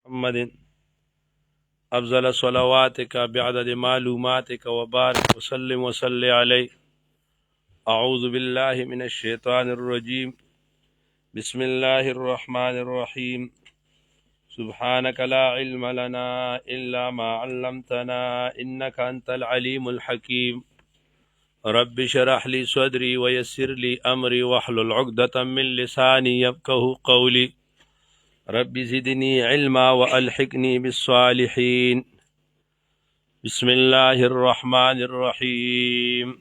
محمد افضل صلواتک بعدد معلوماتک وبارک وسلم وصلی علیہ. اعوذ باللہ من الشیطان الرجیم. بسم اللہ الرحمن الرحیم. سبحانک لا علم لنا الا ما علمتنا انک انت العلیم الحکیم. رب اشرح لی صدری ویسر لی امری واحلل عقدۃ من لسانی یفقہوا قولی. رب زدنی علما والحقنی بالصالحین. بسم اللہ الرحمن الرحیم.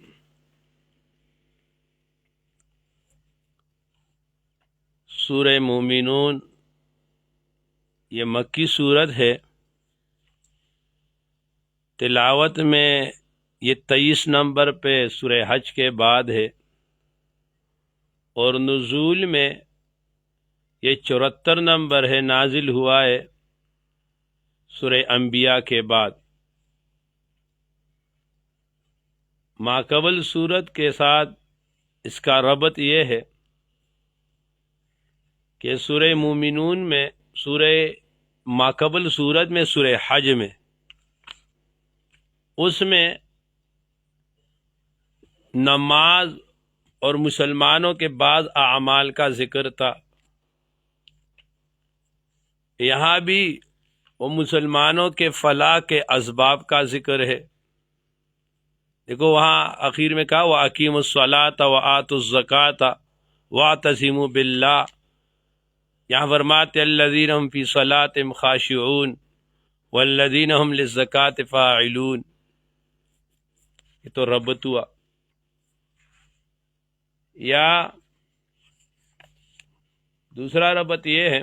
سورہ مومنون یہ مکی صورت ہے. تلاوت میں یہ 23 نمبر پہ سورہ حج کے بعد ہے، اور نزول میں یہ 74 نمبر ہے، نازل ہوا ہے سورہ انبیاء کے بعد. ماقبل صورت کے ساتھ اس کا ربط یہ ہے کہ سورہ مومنون میں ماقبل صورت میں سورہ حج میں اس میں نماز اور مسلمانوں کے بعض اعمال کا ذکر تھا. یہاں بھی وہ مسلمانوں کے فلاح کے اسباب کا ذکر ہے. دیکھو وہاں اخیر میں کہا وَأَقِیمُوا الصَّلَاةَ وَآتُوا الزَّکَاةَ وَاعْتَصِمُوا بِاللَّهِ. یہاں فرماتے الذین هم فی صلاتهم خاشعون والذین هم للزکاة فاعلون. یہ تو ربط ہوا. یا دوسرا ربط یہ ہے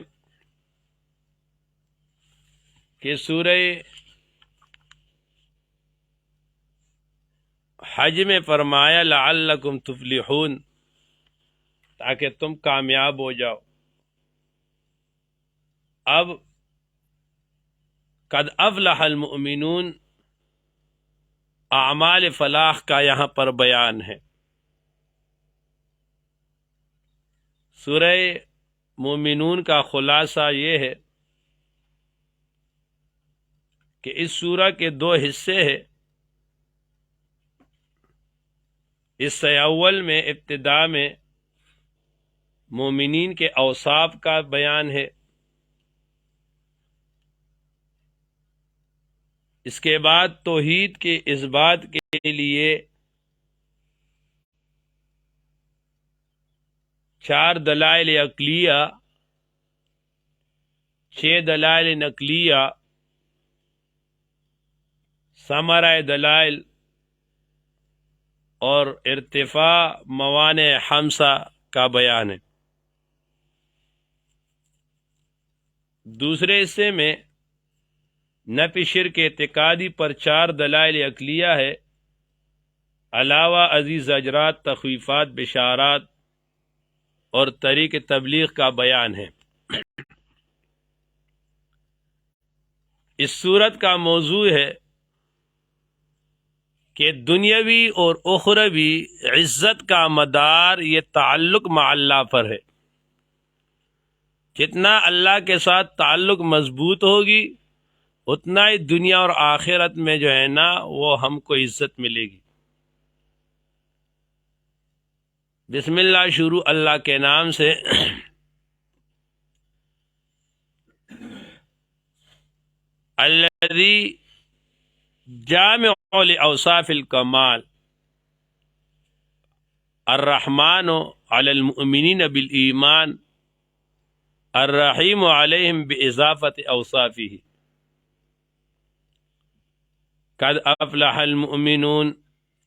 کہ سورہ حج میں فرمایا لعلکم تفلحون، تاکہ تم کامیاب ہو جاؤ. اب قد افلح المؤمنون، اعمال فلاح کا یہاں پر بیان ہے. سورہ مومنون کا خلاصہ یہ ہے کہ اس سورہ کے 2 حصے ہیں. حصہ اول میں ابتدا میں مومنین کے اوصاف کا بیان ہے. اس کے بعد توحید کے اثبات کے لیے 4 دلائل عقلیہ، 6 دلائل نقلیہ، ثمرہ دلائل اور ارتفاع موانع خمسہ کا بیان ہے. دوسرے حصے میں نفی شرک اعتقادی پر 4 دلائل عقلیہ ہے، علاوہ عزیز زجرات، تخویفات، بشارات اور طریق تبلیغ کا بیان ہے. اس صورت کا موضوع ہے کہ دنیاوی اور اخروی عزت کا مدار یہ تعلق مع اللہ پر ہے. جتنا اللہ کے ساتھ تعلق مضبوط ہوگی اتنا ہی دنیا اور آخرت میں جو ہے نا وہ ہم کو عزت ملے گی. بسم اللہ شروع اللہ کے نام سے. الذی جامع لاوصاف الکمال الرحمن علی المؤمنین بالایمان الرحیم علیہم باضافت اوصافہ. قد افلح المؤمنون،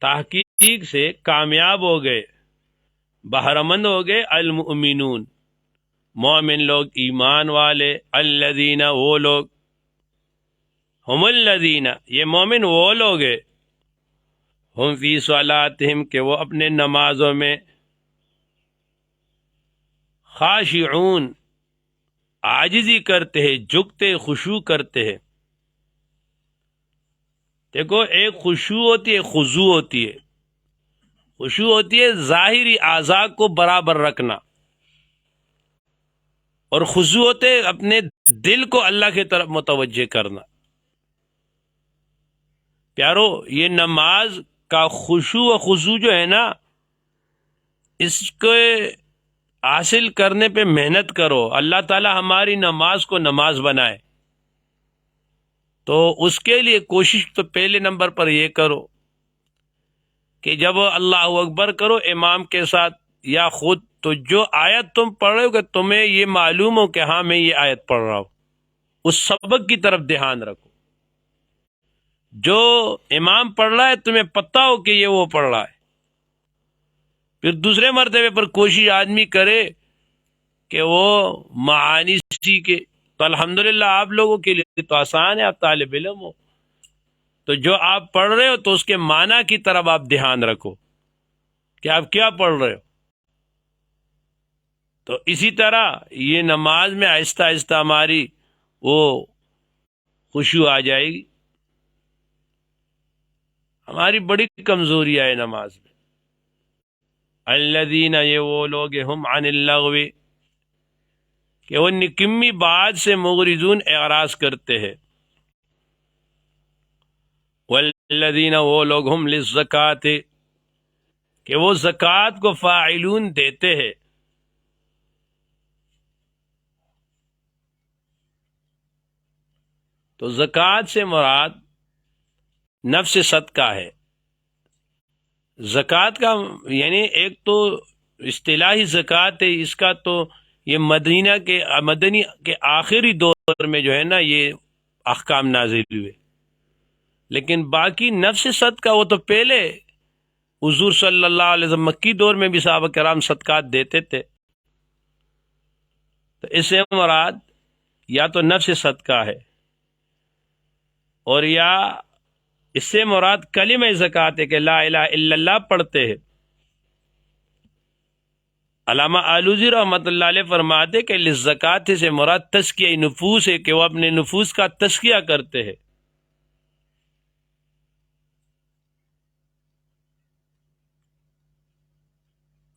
تحقیق سے کامیاب ہو گئے، بہرمند ہو گئے، المؤمنون مومن لوگ، ایمان والے، الذین وہ لوگ، ہم الذین یہ مومن وہ لوگ ہیں، ہم فی صلاتہم کہ وہ اپنے نمازوں میں، خاشعون عاجزی کرتے ہیں، جھکتے خشوع کرتے ہیں. دیکھو ایک خشوع ہوتی ہے، خضوع ہوتی ہے. خشوع ہوتی ہے ظاہری اعضاء کو برابر رکھنا، اور خضوع ہوتے اپنے دل کو اللہ کی طرف متوجہ کرنا۔ پیارو، یہ نماز کا خشوع و خضوع جو ہے نا، اس کو حاصل کرنے پہ محنت کرو۔ اللہ تعالی ہماری نماز کو نماز بنائے، تو اس کے لیے کوشش تو پہلے نمبر پر یہ کرو کہ جب اللہ اکبر کرو امام کے ساتھ یا خود، تو جو آیت تم پڑھ رہے ہو کہ تمہیں یہ معلوم ہو کہ ہاں میں یہ آیت پڑھ رہا ہوں، اس سبق کی طرف دھیان رکھو۔ جو امام پڑھ رہا ہے تمہیں پتہ ہو کہ یہ وہ پڑھ رہا ہے، پھر دوسرے مرتبے پر کوشش آدمی کرے کہ وہ معانی سیکھے۔ تو الحمدللہ آپ لوگوں کے لیے تو آسان ہے، آپ طالب علم ہو، تو جو آپ پڑھ رہے ہو تو اس کے معنی کی طرف آپ دھیان رکھو کہ آپ کیا پڑھ رہے ہو۔ تو اسی طرح یہ نماز میں آہستہ آہستہ ہماری وہ خشوع آ جائے گی۔ ہماری بڑی کمزوری ہے نماز میں۔ الذین، یہ وہ لوگ ہم عن اللغو، کہ وہ نکمی بات سے مغرضون، اعراض کرتے ہیں۔ والذین، وہ لوگ ہم للزکوٰۃ، کہ وہ زکوٰۃ کو فاعلون، دیتے ہیں۔ تو زکوٰۃ سے مراد نفس صدقہ ہے۔ زکوٰۃ کا یعنی ایک تو اصطلاحی زکوٰۃ ہے، اس کا تو یہ مدنی کے آخری دور میں جو ہے نا یہ احکام نازل ہوئے، لیکن باقی نفس صدقہ وہ تو پہلے حضور صلی اللہ علیہ وسلم مکی دور میں بھی صحابہ کرام صدقات دیتے تھے۔ تو اس سے مراد یا تو نفس صدقہ ہے، اور یا اس سے مراد کلمہ زکوٰۃ ہے کہ لا الہ الا اللہ پڑھتے ہیں۔ علامہ آلوسی رحمۃ اللہ علیہ فرماتے کہ للزکوٰۃ سے مراد تزکیہ نفوس ہے، کہ وہ اپنے نفوس کا تزکیہ کرتے ہیں۔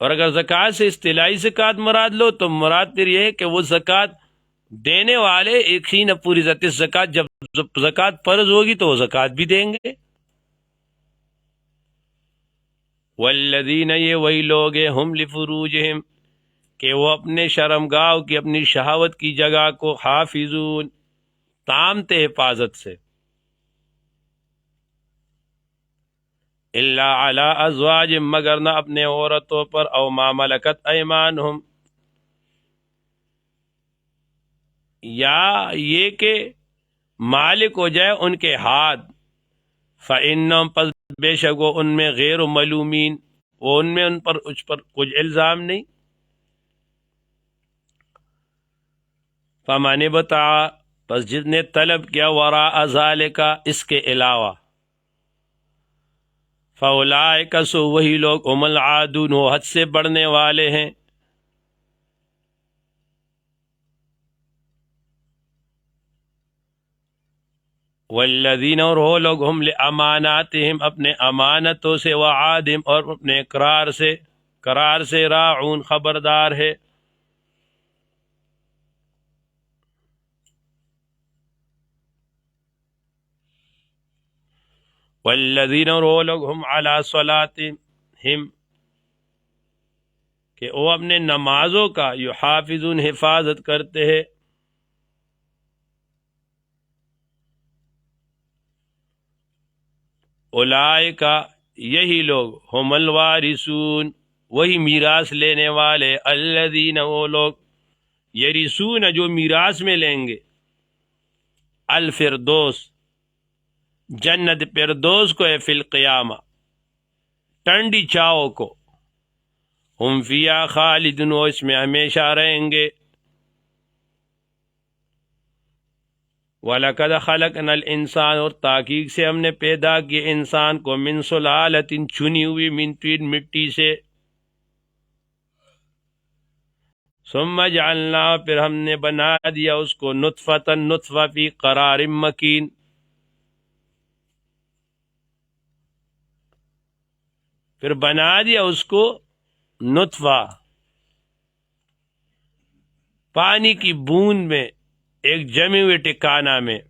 اور اگر زکوٰۃ سے اصطلاحی زکوٰۃ مراد لو تو مراد پھر یہ ہے کہ وہ زکوٰۃ دینے والے ایک ہی نہ پوری ذات زکوٰۃ، جب زکوٰۃ فرض ہوگی تو وہ زکوٰۃ بھی دیں گے۔ والذین، یہ وہی لوگ ہیں ہم لفروجہم، کہ وہ اپنے شرمگاہ کی، اپنی شہوت کی جگہ کو حافظون، تامتے حفاظت سے۔ الا علی ازواج، مگر نہ اپنے عورتوں پر، او ما ملکت ایمانہم، یا یہ کہ مالک ہو جائے ان کے ہاتھ، فإنہم، پس بے شک وہ ان میں، غیر ملومین، وہ ان پر کچھ الزام نہیں۔ فمن ابتغى، پس جس نے طلب کیا، وراء ذالک، اس کے علاوہ، فاولئک، سو وہی لوگ، هم العادون، وہ حد سے بڑھنے والے ہیں۔ والذین، اور وہ لوگ، ہم لاماناتہم، اپنے امانتوں سے، وعہدہم، اور اپنے قرار سے راعون، خبردار ہے۔ والذین، اور وہ لوگ، ہم علی صلاتہم، کہ وہ اپنے نمازوں کا، یحافظون، حفاظت کرتے ہیں۔ اولئک، یہی لوگ، ہم الوارثون، وہی میراث لینے والے، الذین، وہ لوگ، یرثون، جو میراث میں لیں گے، الفردوس، جنت فردوس کو ہے، فی القیامہ، ٹنڈی چاؤ کو، ہم فیہا خالدون، وہ اس میں ہمیشہ رہیں گے۔ وَلَقَدْ خَلَقْنَا الْإِنسَانَ، اور تحقیق سے ہم نے پیدا کیا انسان کو، من سلالۃ، چنی ہوئی، من طین، مٹی سے، ثم جعلنا، پھر ہم نے بنا دیا اس کو، نطفۃ، نطفہ، فی قرار مکین، پھر بنا دیا اس کو نطفہ پانی کی بوند میں ایک جمی ہوئے ٹکانہ میں.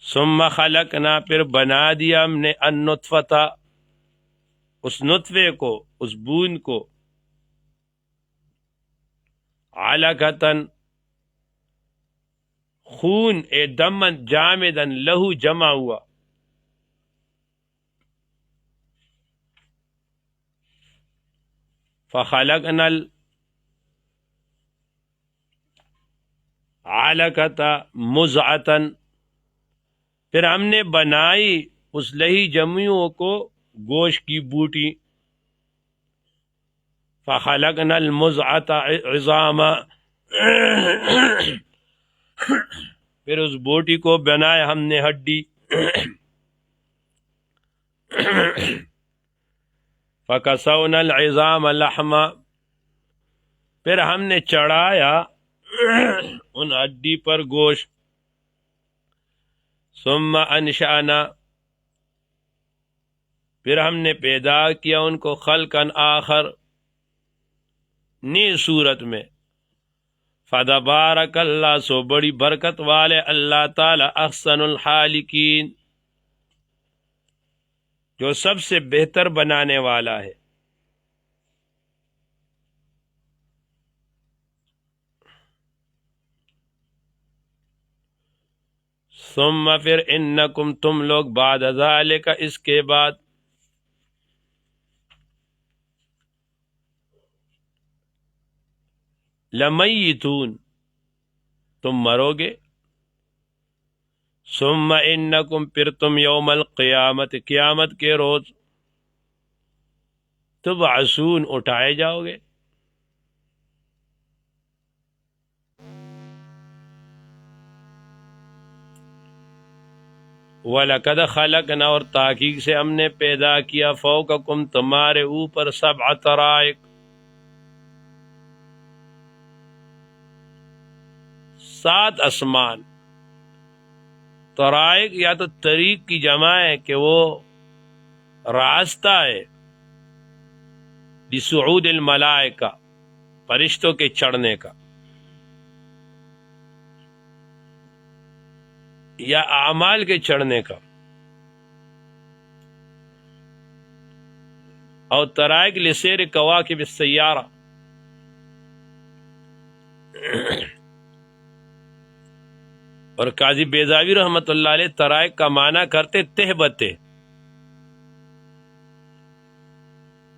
ثم خلقنا پھر بنا دیا ہم نے النطفہ اس نطفے کو اس بوند کو علقتن خون دمن جامدن لہو جمع ہوا. فخلقنا العلقۃ مضغۃ پھر ہم نے بنائی اس لہی جمیوں کو گوشت کی بوٹی. فخلقنا المضغۃ عظاما پھر اس بوٹی کو بنایا ہم نے ہڈی. فکسونا العظام لحما پھر ہم نے چڑھایا ان ہڈی پر گوشت. ثم انشأنا پھر ہم نے پیدا کیا ان کو خلقا آخر نئی صورت میں. فتبارک اللہ سو بڑی برکت والے اللہ تعالی احسن الخالقین جو سب سے بہتر بنانے والا ہے. ثم پھر انکم تم لوگ بعد ذالک اس کے بعد لمیتون تم مرو گے. ثم انکم پھر تم یوم القیامت قیامت کے روز تبعثون اٹھائے جاؤ گے. وَلَقَدْ خَلَقْنَا اور تحقیق سے ہم نے پیدا کیا فوقکم تمہارے اوپر سبع طرائق 7 آسمان. طرائق یا تو طریق کی جمع ہے کہ وہ راستہ ہے لصعود الملائکہ فرشتوں کے چڑھنے کا، یا اعمال کے چڑھنے کا. اور طرائق لسیر کواکب السیارہ اور قاضی بیضاوی رحمۃ اللہ علیہ طرائق کا معنی کرتے تہبتے.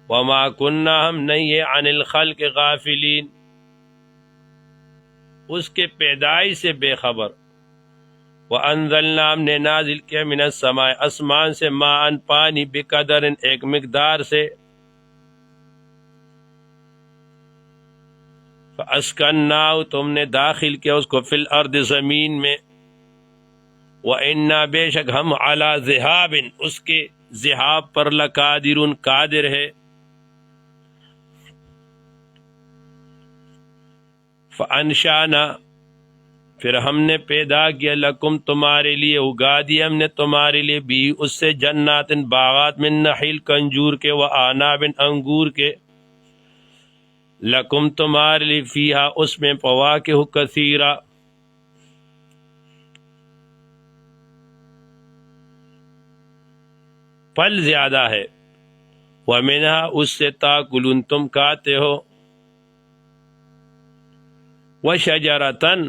وما کننا ہم نہیں ہے عن الخلق غافلین اس کے پیدائش سے بے خبر. وَأَنزَلْنَا ہم نے نازل کیا من السماء آسمان سے ماءً پانی بقدر ایک مقدار سے. فَأَسْكَنَّاهُ تم نے داخل کیا اس کو فی الارض زمین میں. وَإِنَّا بے شک ہم علی ذہاب اس کے ذہاب پر لقادرون قادر ہے. فَأَنشَأْنَا پھر ہم نے پیدا کیا لکم تمہارے لیے اگا دیا ہم نے تمہارے لیے بھی اس سے جنات باغات من نخیل کنجور کے وعناب انگور کے. لکم تمہارے لیے فیہا اس میں فواکہ کثیرہ پھل زیادہ ہے. ومنہا اس سے تاکلون تم کھاتے ہو. وشجرتن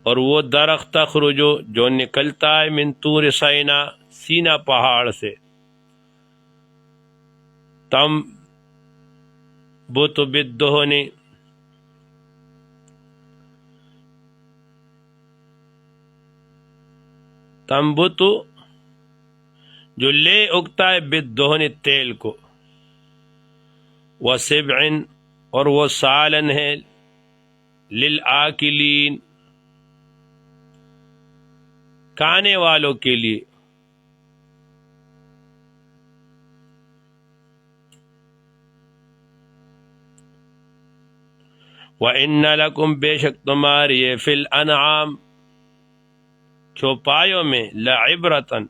اور وہ درخت تخرجو جو نکلتا ہے من طور سینا سینا پہاڑ سے. تم بت بالدہن تنبت جو لے اگتا ہے بالدہن تیل کو. وسبع اور وہ سالن ہے للآکلین کھانے والوں کے لیے. وَإِنَّ لَكُمْ بے شک تمہاری فی الانعام چوپایوں میں لعبرتن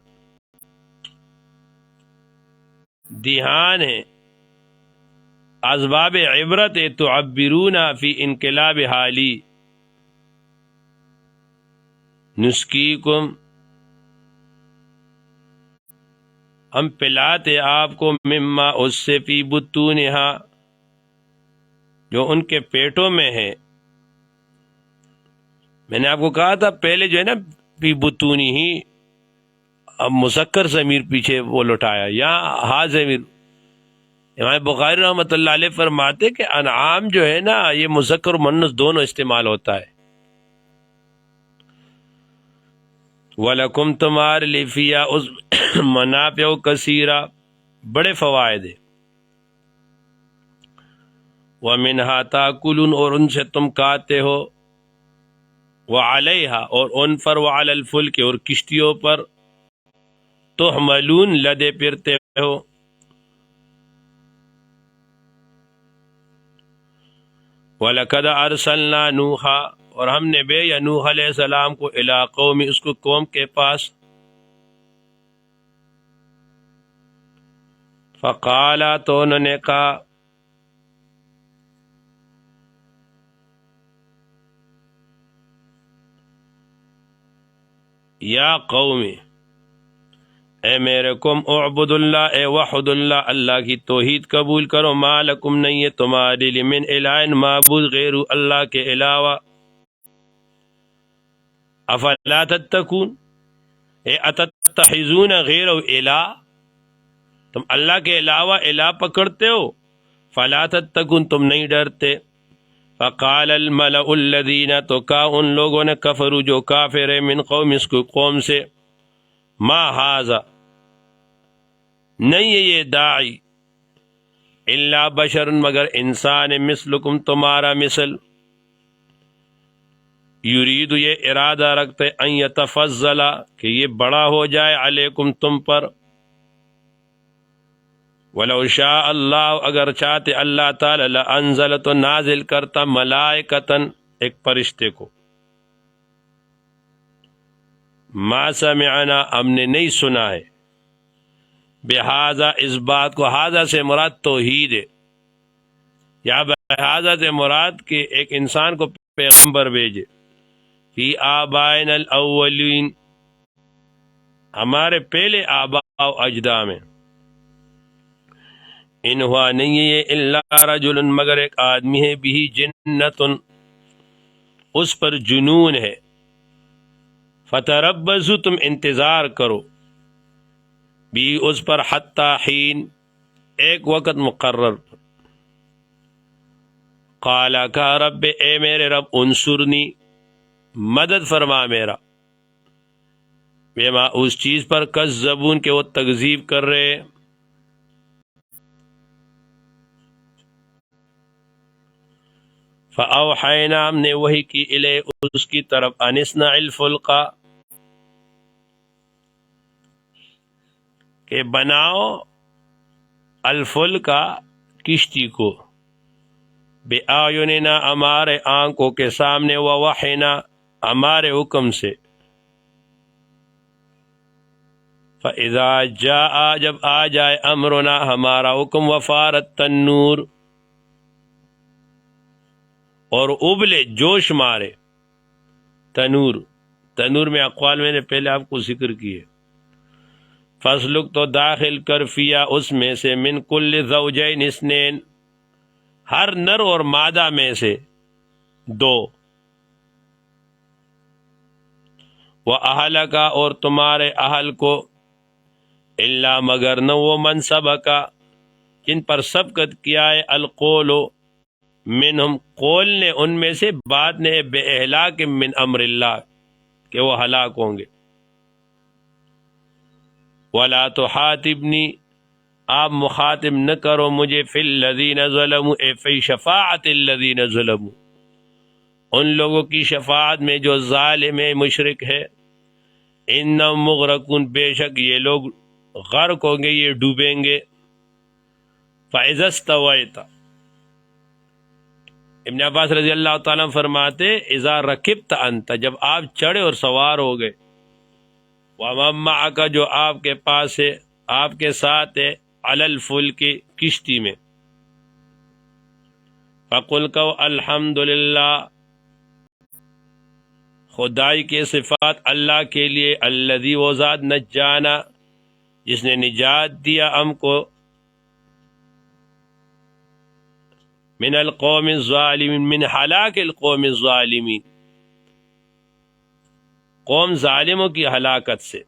دھیان ہے، اسباب عبرت تعبرون فی انقلاب حالی، نسقیکم، ہم پلاتے آپ کو، مما، اس سے، فی بطونہا، جو ان کے پیٹوں میں ہے۔ میں نے آپ کو کہا تھا پہلے جو ہے نا فی بطونی ہی، اب مذکر ضمیر پیچھے وہ لٹایا، یہاں ہا ضمیر۔ امام بخاری رحمۃ اللہ علیہ فرماتے کہ انعام جو ہے نا یہ مذکر و مؤنث دونوں استعمال ہوتا ہے۔ وَلَكُمْ، تمہارے لیے، فیہا، اس منافع کثیرہ، بڑے فوائد ہیں۔ وَمِنْهَا تَأْكُلُونَ، اور ان سے تم کھاتے ہو، وَعَلَيْهَا، اور ان پر، وَعَلَى الْفُلْكِ، اور کشتیوں پر، تحملون، لدے پھرتے ہو۔ وَلَقَدْ أَرْسَلْنَا نُوحًا، اور ہم نے بھیجا نوح علیہ السلام کو، اِلیٰ قومی، اس کو قوم کے پاس، فقالا، تو انہوں نے کہا، یا قومی، اے میرے قوم، اعبد اللہ، اے وحد اللہ، اللہ کی توحید قبول کرو، ما لکم، نہیں ہے تمہارے لیے، من الہ، معبود، غیر اللہ کے علاوہ، افلا تتقون، اے اتتخذون غیر الہ، تم اللہ کے علاوہ الہ پکڑتے ہو، فلا تتقون، تم نہیں ڈرتے۔ فقال الملأ الذین، تو کہا ان لوگوں نے، کفروا، جو کافر ہے، من قوم، اس کو قوم سے، ما ھذا، نہیں ہے یہ داعی، الا بشر، مگر انسان، مثلکم، تمہارا مثل، یرید، یہ ارادہ رکھتے، ان یتفضل، کہ یہ بڑا ہو جائے، علیکم، تم پر، وَلَوْ شَاءَ اللَّهُ، اگر چاہتے اللہ تعالی، لَأَنزَلَ، تو نازل کرتا، ملائکتاً، ایک فرشتے کو، ما سمعنا، ہم نے نہیں سنا ہے، بہذا، اس بات کو، ہذا سے مراد توحید ہے، یا بہذا سے مراد کہ ایک انسان کو پیغمبر بھیجے، فی آبائنا الاولین، ہمارے پہلے آباء و اجداد میں، ان ہوا، نہیں ہے یہ، الا رجل، مگر ایک آدمی ہے، بھی جنت، اس پر جنون ہے، فتربصوا، تم انتظار کرو، بھی اس پر، حتی حین، ایک وقت مقرر پر، قال، کہا، رب، اے میرے رب، انصرنی، مدد فرما میرا، بما، اس چیز پر، کذبون، کہ وہ تکذیب کر رہے، فاوحینا، ہم نے وحی کی، الیہ، اس کی طرف، ان اصنع الفلک، کہ بناؤ، الفلک، کشتی کو، بِأَعْيُنِنَا، ہمارے آنکھوں کے سامنے، وَوَحْيِنَا، ہمارے حکم سے، فَإِذَا جَاءَ، جب آ جائے، امرنا، ہمارا حکم، وَفَارَ التَّنُّورُ، اور ابلے، جوش مارے، تنور، تنور میں اقوال میں نے پہلے آپ کو ذکر کیے، فَاسْلُکْ، تو داخل کر، فِیہا، اس میں سے، من کل زوجین اثنین، ہر نر اور مادہ میں سے دو، وَأَهْلَكَ، اور تمہارے اہل کو، الا، مگر نہ، وہ من سبق، جن پر سبقت کیا ہے، القول، منہم، قول نے ان میں سے، بات نے، بِإِهْلَاكٍ من امر اللہ، کہ وہ ہلاک ہوں گے، وَلَا تُحَاتِبْنِي، آپ مخاطب نہ کرو مجھے، فی الذین ظلموا، اے فی شفاعت الذین ظلموا، ان لوگوں کی شفاعت میں جو ظالم ہے، مشرک ہے، انہم مغرقون، بے شک یہ لوگ غرق ہوں گے، یہ ڈوبیں گے، فَإِذَا اسْتَوَيْتَ، ابن عباس رضی اللہ تعالیٰ عنہ فرماتے، اذا رکبت انت، جب آپ چڑھے اور سوار ہو گئے، وَمَن مَعَكَ، جو آپ کے پاس ہے، آپ کے ساتھ ہے، علی الفلک کشتی میں، فقل کہ الحمدللہ خدائی کے صفات اللہ کے لیے، الذی وہ ذات نجانا جس نے نجات دیا ہم کو، من القوم الظالمین من ہلاک القوم الظالمین قوم ظالموں کی ہلاکت سے،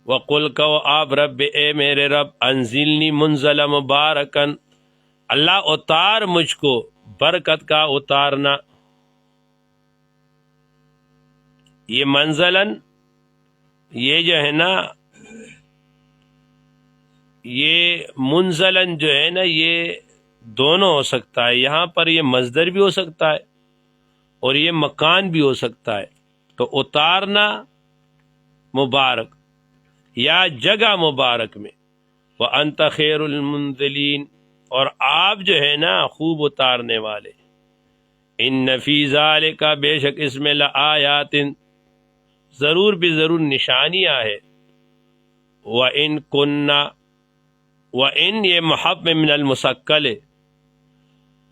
وقل کہ آپ رب اے میرے رب انزلنی منزل مبارکن اللہ اتار مجھ کو برکت کا اتارنا، یہ منزلن یہ جو ہے نا یہ منزلن جو ہے نا یہ دونوں ہو سکتا ہے، یہاں پر یہ مصدر بھی ہو سکتا ہے اور یہ مکان بھی ہو سکتا ہے، تو اتارنا مبارک یا جگہ مبارک میں، وَأَنْتَ خَيْرُ الْمُنزِلِينَ اور آپ جو ہے نا خوب اتارنے والے، ان فی ذالک بے شک اس میں لآیات ضرور بھی ضرور نشانیاں ہے، وَإِن كُنَّا وَإِن یہ محب من المسکل ہے،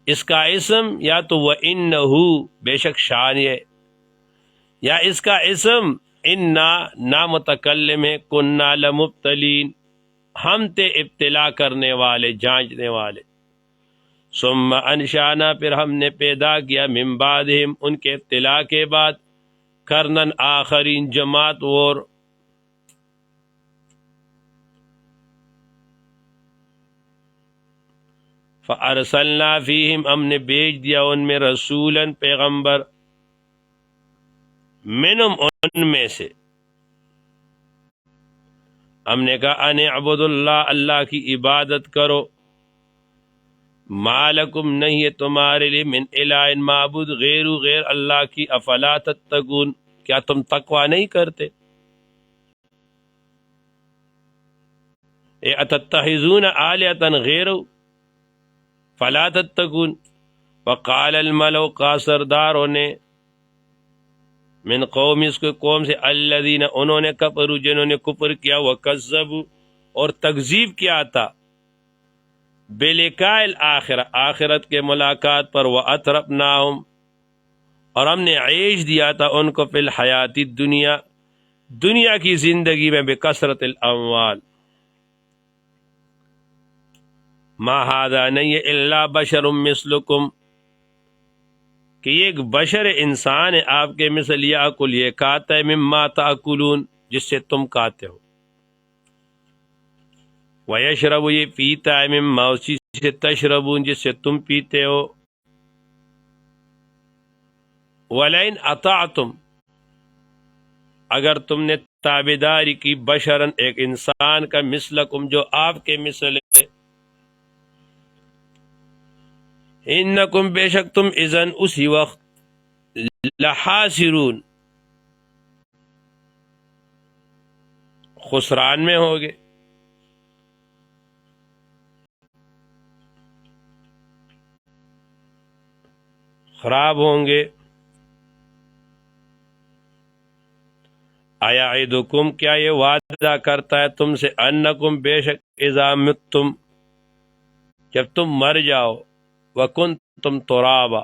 اس کا اسم یا تو وَإِنَّهُ بے شک شان ہے، یا اس کا اسم انا نامتکلم ہے، کننا لمبتلین ہم تھے ابتلا کرنے والے جانچنے والے، ثم انشانا پھر ہم نے پیدا کیا من بعدہم ان کے ابتلا کے بعد کرنن آخرین جماعت اور، فارسلنا فیہم ہم نے بھیج دیا ان میں رسولاً پیغمبر، منہم ان میں سے، ہم نے کہا ان اعبد اللہ اللہ کی عبادت کرو، ما لکم نہیں ہے تمہارے لیے من الہ معبود غیر اللہ کی، افلا تتقون کیا تم تقوی نہیں کرتے، اے اتتخذون آلہۃ غیر فلا تتقون، وقال الملأ کا سرداروں نے، من قوم اس کے قوم سے، الذین انہوں نے کفروا جنہوں نے کفر کیا، وکذبوا اور تکذیب کیا تھا، بلقاء الآخرہ آخرت کے ملاقات پر، واترفناہم اور ہم نے عیش دیا تھا ان کو، فی الحیات الدنیا دنیا کی زندگی میں، بکثرت الاموال، ما ھذا نہیں الا بشر مثلکم کہ یہ ایک بشر انسان ہے آپ کے مثل، یاکل یہ کھاتا ہے، مما تاکلون جس سے تم کھاتے ہو، ویشرب یہ پیتا ہے، مما اسی سے تشربون جس سے تم پیتے ہو، ولئن اطعتم اگر تم نے تابعداری کی، بشرن ایک انسان کا، مثلکم جو آپ کے مثل ہے، انکم بے شک تم اذن اسی وقت، لحاسرون خسران میں ہوگے، خراب ہوں گے، ایعدکم کیا یہ وعدہ کرتا ہے تم سے، انکم بے شک اذا متم جب تم مر جاؤ، وکنتم ترابا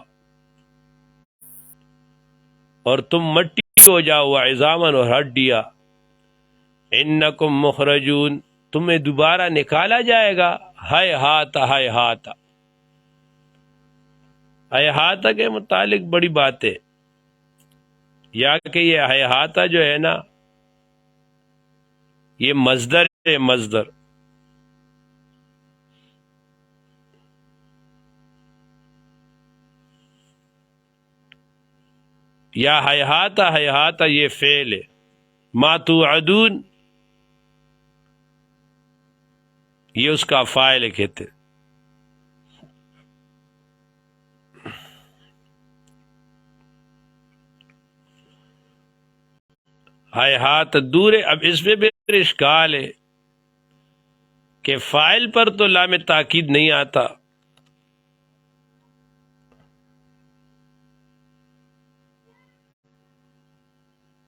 اور تم مٹی ہو جاؤ، وعظاما اور ہڈیاں، انکم مخرجون تمہیں دوبارہ نکالا جائے گا، ہائے ہاتھ ہائے ہاتھ، ہائے ہاتھ کے متعلق بڑی بات ہے، یا کہ یہ ہائے ہاتھ جو ہے نا یہ مصدر ہے، مصدر یا ہیہاتا یہ فعل ہے، ما توعدون یہ اس کا فاعل کہتے، ہیہات دور ہے۔ اب اس میں بھی اشکال ہے کہ فاعل پر تو لام تاکید نہیں آتا،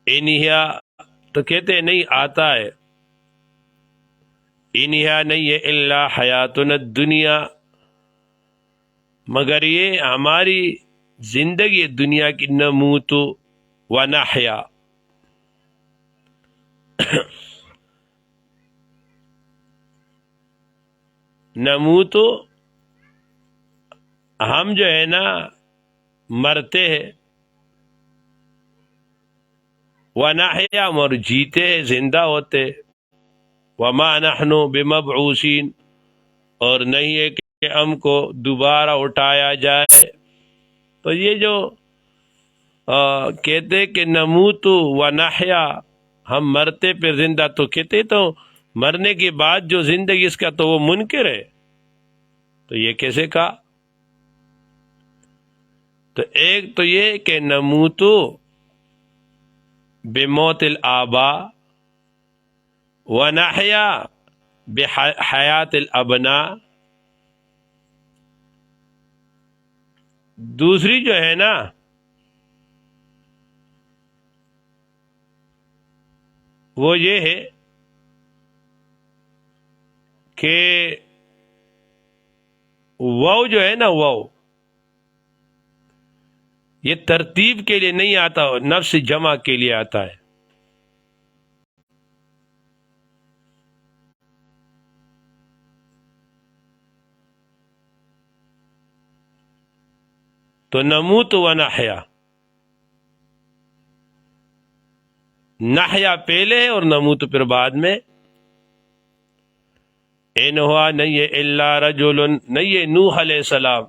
انہیا تو کہتے نہیں آتا ہے، انہا نہیں ہے الا حیاتنا الدنیا، مگر یہ ہماری زندگی دنیا کی، نموت و نحیا، نموت ہم جو ہے نا مرتے ہیں، ونحیا اور جیتے ہیں، زندہ ہوتے، وما نحن بمبعوثین، اور نہیں ہے کہ ہم کو دوبارہ اٹھایا جائے۔ تو یہ جو کہتے کہ نموت و نحیا، ہم مرتے پھر زندہ، تو کہتے تو مرنے کے بعد جو زندگی اس کا تو وہ منکر ہے، تو یہ کیسے کہا؟ تو ایک تو یہ کہ نموت بموت الآباء ونحیا بحیات الابناء، دوسری جو ہے نا وہ یہ ہے کہ واو جو ہے نا، واو یہ ترتیب کے لیے نہیں آتا، نفس جمع کے لیے آتا ہے۔ تو نموت و نحیا، نحیا پہلے ہے اور نموت پھر بعد میں۔ ان ہوا نہیں ہے الا رجل، نہیں ہے نوح علیہ السلام،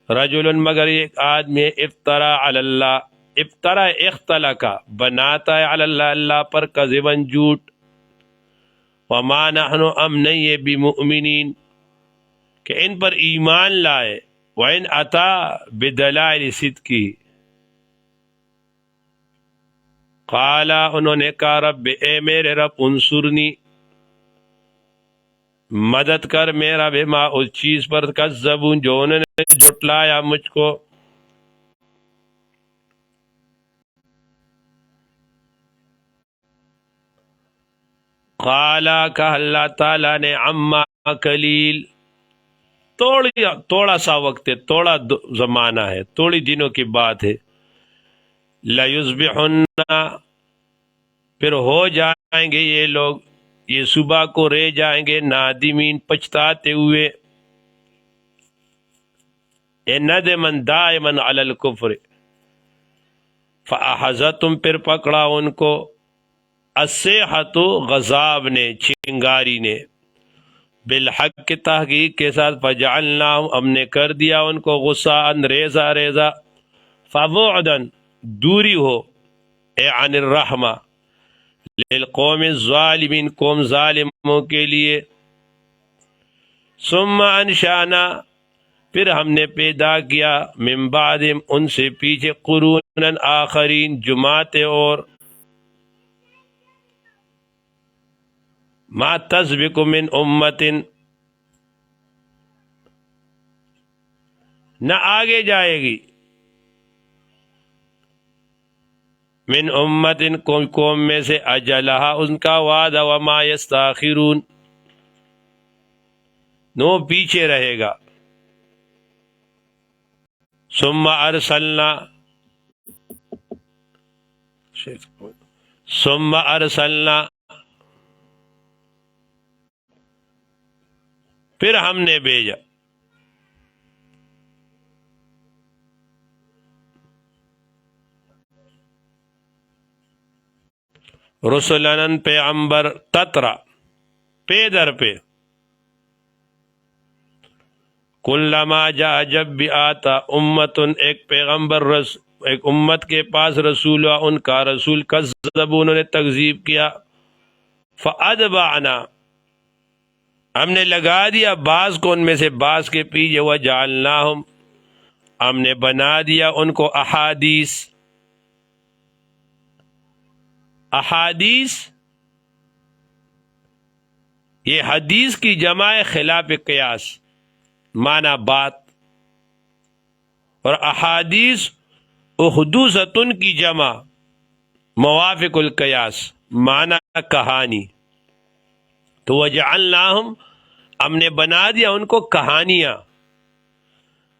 رجل مگر ایک آدمی، افطرا علی اللہ، افطرا اختلا کا بناتا ہے، علی اللہ اللہ پر، کذباً جھوٹ، وما نحن ام نہیں ہے بمؤمنین کہ ان پر ایمان لائے، وَإِنْ أَتَى بِدَلَائِلِ صِدْقِهِ، قَالَ انہوں نے کہا رب اے میرے رب، انصرنی مدد کر میرا، بما اس چیز پر، کذبون جو انہوں نے جھٹلایا مجھ کو، قَالَ کہا اللہ تعالیٰ نے، عَمَّا قَلِيل، تھوڑا سا وقت ہے، تھوڑا زمانہ ہے، تھوڑی دنوں کی بات ہے، لَيُصْبِحُنَّ، پھر ہو جائیں گے یہ لوگ، یہ صبح کو رہ جائیں گے، نادمین پچھتاتے ہوئے، اے ندمن دائمن علی الکفر، فَأَخَذَتْهُمْ پھر پکڑا ان کو، الصیحۃ غضب نے، چنگاری نے، بالحق کے تحقیق کے ساتھ، فجعلناہم ہم نے کر دیا ان کو، غثاء ریزہ ریزہ، فبعداً دوری ہو، اے عن الرحمہ، للقوم الظالمین قوم ظالموں کے لیے، ثم انشانا پھر ہم نے پیدا کیا، من بعدہم ان سے پیچھے، قروناً آخرین جماعتیں اور، ما تسبق من امت نہ آگے جائے گی، من امت قوم میں سے، اجلہا ان کا وعدہ، وما یستاخرون نو پیچھے رہے گا، ثم ارسلنا پھر ہم نے بھیجا، رسولن پیغمبر، تترا پے در پہ، کلما جا جب بھی آتا، امتن ایک پیغمبر، ایک امت کے پاس رسول، ان کا رسول، کذبوا انہوں نے تکذیب کیا، فأتبعنا ہم نے لگا دیا بعض کو ان میں سے بعض کے پیچھے، وجعلناہم ہم نے بنا دیا ان کو، احادیث، احادیث یہ حدیث کی جمع ہے، خلاف قیاس، معنی بات، اور احادیث احدوثتن کی جمع، موافق القیاس، معنی کہانی، تو وجعلناہم، ہم نے بنا دیا ان کو کہانیاں،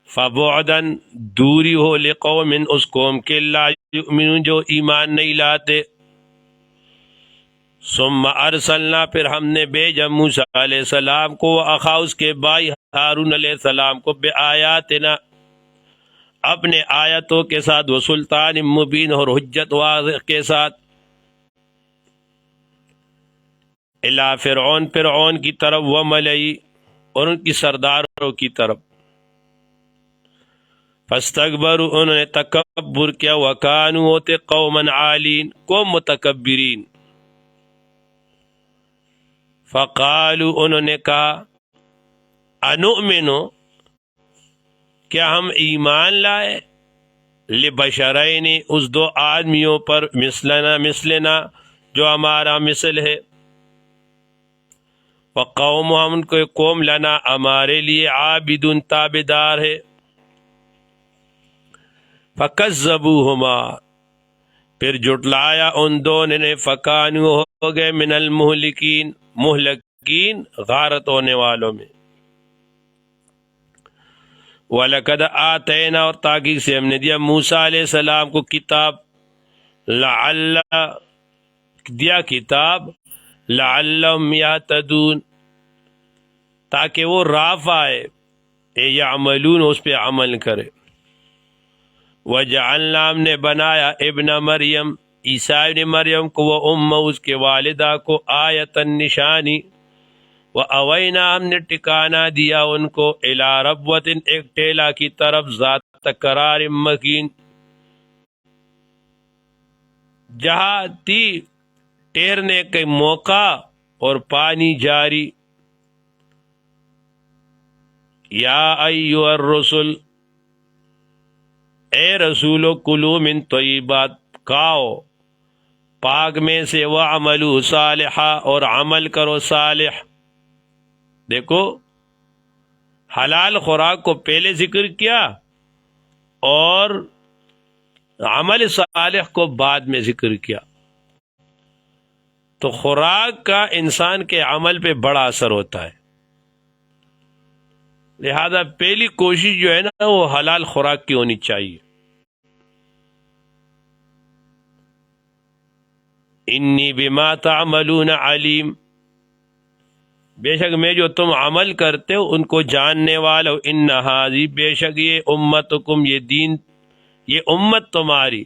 فبعدن، دوری ہو، لقوم، اس قوم کے، لا یؤمنون، جو ایمان نہیں لاتے۔ ثم ارسلنا، پھر ہم نے بھیجا موسیٰ علیہ السلام کو، اخا، اس کے بھائی ہارون علیہ السلام کو، بآیاتنا، اپنے آیتوں کے ساتھ، وسلطان مبین، اور حجت واضح کے ساتھ، الی فرعون، فرعون کی طرف، وملئی، اور ان کی سرداروں کی طرف، فاستکبروا، انہوں نے تکبر کیا، وکانوا، ہوتے قوما عالین، قوم متکبرین، فقالوا، انہوں نے کہا، انؤمنو، کیا ہم ایمان لائے، لبشرین، اس دو آدمیوں پر، مثلنا، جو ہمارا مثل ہے، وقوم، ہم ان کو قوم، لنا، ہمارے لیے، عابدون، تابدار ہے، فکذبوہما، پھر جھٹلایا ان دونوں نے، فکانوا، ہو گئے، من المہلکین، مہلکین، غارت ہونے والوں میں، وَلَقَدْ آتَيْنَا، اور تاکہ سے ہم نے دیا موسیٰ علیہ السلام کو کتاب، دیا کتاب، لعلہم یہتدون، تاکہ وہ راہ پائے، یعملون، اس پہ عمل کرے، وجعلنا، ہم نے بنایا، ابن مریم، عیسیٰ ابن مریم کو، وہ امہ، اس کے والدہ کو، آیتن، نشانی، وَأَوَيْنَا، ہم نے ٹھکانہ دیا ان کو، الی ربوۃ، ایک ٹیلا کی طرف، ذات قرار مکین، جہاں تھی ٹھہرنے کے موقع اور پانی جاری، یا ایھا الرسل، اے رسولو، کلوا من طیبات، کھاؤ پاک میں سے، وعملوا صالحا، اور عمل کرو صالح۔ دیکھو، حلال خوراک کو پہلے ذکر کیا اور عمل صالح کو بعد میں ذکر کیا، تو خوراک کا انسان کے عمل پہ بڑا اثر ہوتا ہے، لہذا پہلی کوشش جو ہے نا، وہ حلال خوراک کی ہونی چاہیے۔ انی بما تعملون علیم، بے شک میں جو تم عمل کرتے ہو ان کو جاننے والا ہوں، ان ہذی، بے شک یہ، امتکم، یہ دین، یہ امت تمہاری،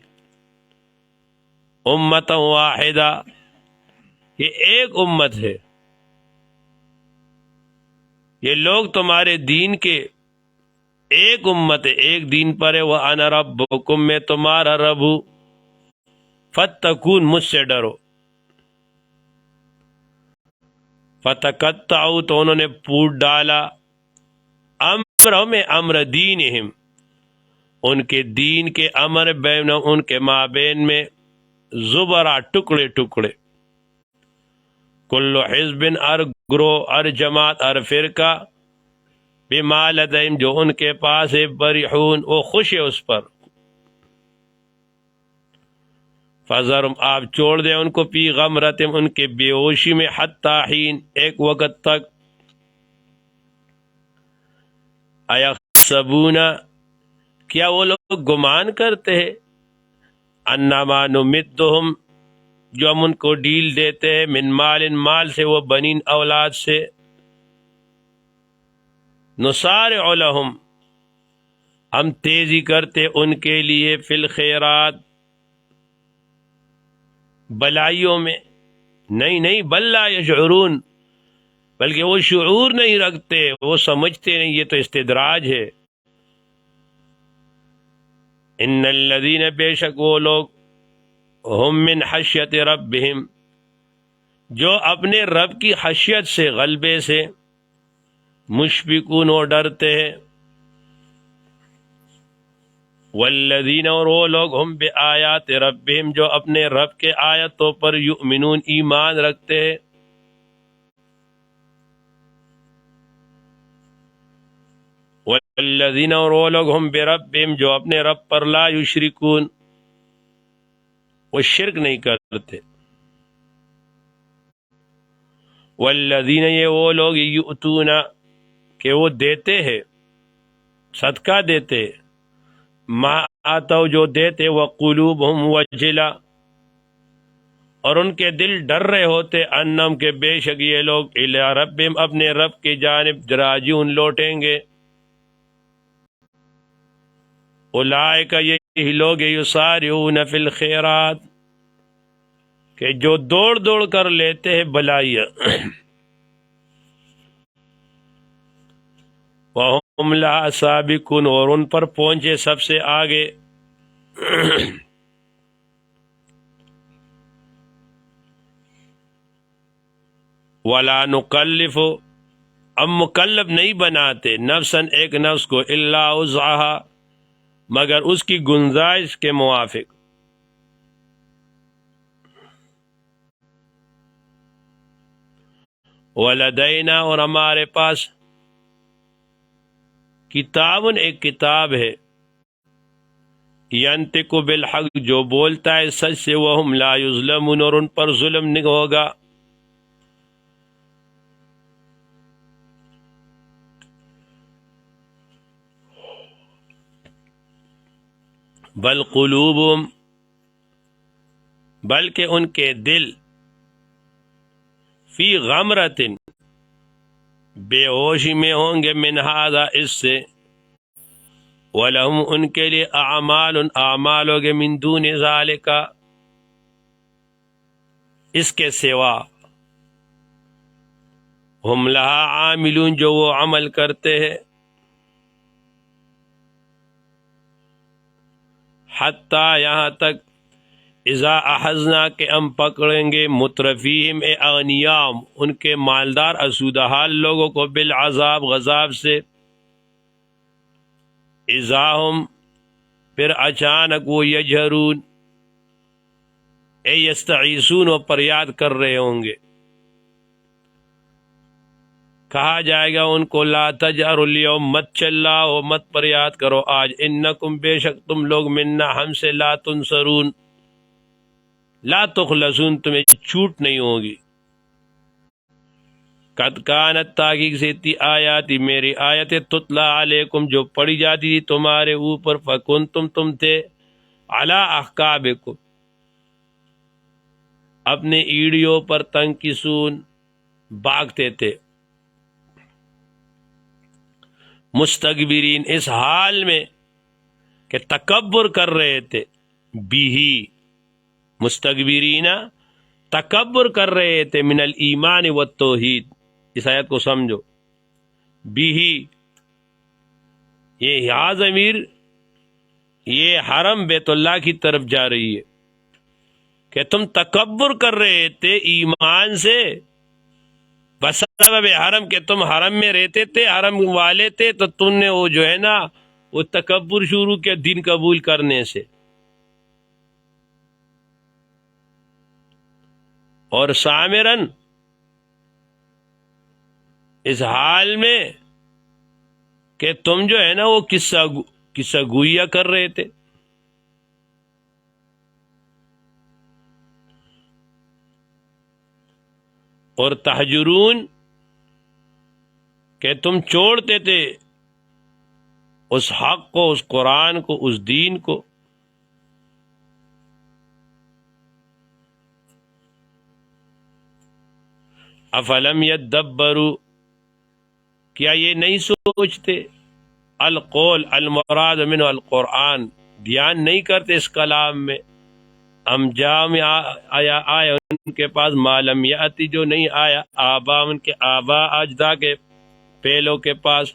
امت واحدہ، یہ ایک امت ہے، یہ لوگ تمہارے دین کے ایک امت ہے، ایک دین پر ہے، وَأَنَا رَبُّكُم، میں تمہارا رب ہوں، فَاتَّقُونِ، مجھ سے ڈرو، فَتَقَطَّعُوا، تو انہوں نے پوٹ ڈالا، امرہم، امر دینہم، ان کے دین کے امر، بینہم، ان کے مابین میں، زبرا، ٹکڑے ٹکڑے، کل حزب، ہر گروہ، ہر جماعت، ہر فرقہ، بما لدیہم، جو ان کے پاس ہے، بریحون، وہ خوش ہے اس پر، فذرہم، آپ چھوڑ دیں ان کو، فی غمرتہم، ان کے بے ہوشی میں، حتی حین، ایک وقت تک، ایحسبون، کیا وہ لوگ گمان کرتے ہیں، انما نمدہم، جو ہم ان کو ڈیل دیتے ہیں، من مال، مال سے، وہ بنین، اولاد سے، نسارع لہم، ہم تیزی کرتے ان کے لیے، فی الخیرات، بلائیوں میں، نہیں، بل لا یشعرون، بلکہ وہ شعور نہیں رکھتے، وہ سمجھتے نہیں، یہ تو استدراج ہے۔ ان الذین، بے شک وہ لوگ، ہم من خشیت ربہم، جو اپنے رب کی خشیت سے، غلبے سے، مشفقون، وہ ڈرتے ہیں، والذین، اور وہ لوگ، ہم بآیات ربہم، جو اپنے رب کے آیتوں پر، یؤمنون، ایمان رکھتے ہیں، والذین، اور وہ لوگ، ہم بربہم، جو اپنے رب پر، لا یشرکون، وہ شرک نہیں کرتے، والذین یہ وہ لوگ یؤتون کہ وہ دیتے ہیں صدقہ دیتے ما آتو جو دیتے وقلوبہم وجلہ اور ان کے دل ڈر رہے ہوتے انم کے بے شک یہ لوگ الی ربہم اپنے رب کی جانب راجعون لوٹیں گے اولئک یہی لوگ یسارعون فی الخیرات کہ جو دوڑ دوڑ کر لیتے ہیں بلائیاں وہم لہا سابقون اور ان پر پہنچے سب سے آگے ولا نکلف اب مکلف نہیں بناتے نفساً ایک نفس کو الا وسعها مگر اس کی گنجائش کے موافق ولدینا اور ہمارے پاس کتابن ایک کتاب ہے ینطق بالحق جو بولتا ہے سچ سے وہم لا یظلمون اور ان پر ظلم نہیں ہوگا بل قلوبهم بلکہ ان کے دل فی غمرۃ بے ہوشی میں ہوں گے من ھذا اس سے وَلَهُمْ ان کے لیے اعمال ہوگے من دون ذالک اس کے سوا ہم لہا عاملون جو وہ عمل کرتے ہیں حتیٰ یہاں تک اذا احزنا کہ ہم پکڑیں گے مترفیہم اغنیام ان کے مالدار اسودہ حال لوگوں کو بالعذاب غذاب سے اذا ہم پھر اچانک وہ یجہرون یستعیثون و پریاد کر رہے ہوں گے کہا جائے گا ان کو لا تجہر اليوم مت چلاؤ مت پریاد کرو آج انکم بے شک تم لوگ منا ہم سے لا تنصرون لا تخلصون تمہیں چھوٹ نہیں ہوگی قد کانت تحقیق سے تھی آیاتی میری آیتیں تتلا علیکم جو پڑھی جاتی تھی تمہارے اوپر فکنتم تم تھے علی احقابکم اپنے ایڑیوں پر تنکسون بھاگتے تھے مستکبرین اس حال میں کہ تکبر کر رہے تھے بھی مستکبرین تکبر کر رہے تھے من الایمان والتوحید اس آیت کو سمجھو بھی یہ ضمیر یہ حرم بیت اللہ کی طرف جا رہی ہے کہ تم تکبر کر رہے تھے ایمان سے بسبب حرم کہ تم حرم میں رہتے تھے حرم والے تھے تو تم نے وہ جو ہے نا وہ تکبر شروع کیا دین قبول کرنے سے اور سامرن اس حال میں کہ تم جو ہے نا وہ قصہ گویا کر رہے تھے اور تہجرون کہ تم چھوڑتے تھے اس حق کو اس قرآن کو اس دین کو افلم یدبروا کیا یہ نہیں سوچتے القول المراد من القرآن دھیان نہیں کرتے اس کلام میں ام جام آیا ان کے پاس معلوم یاتی جو نہیں آیا آبا ان کے آبا اجدا کے پہلوں کے پاس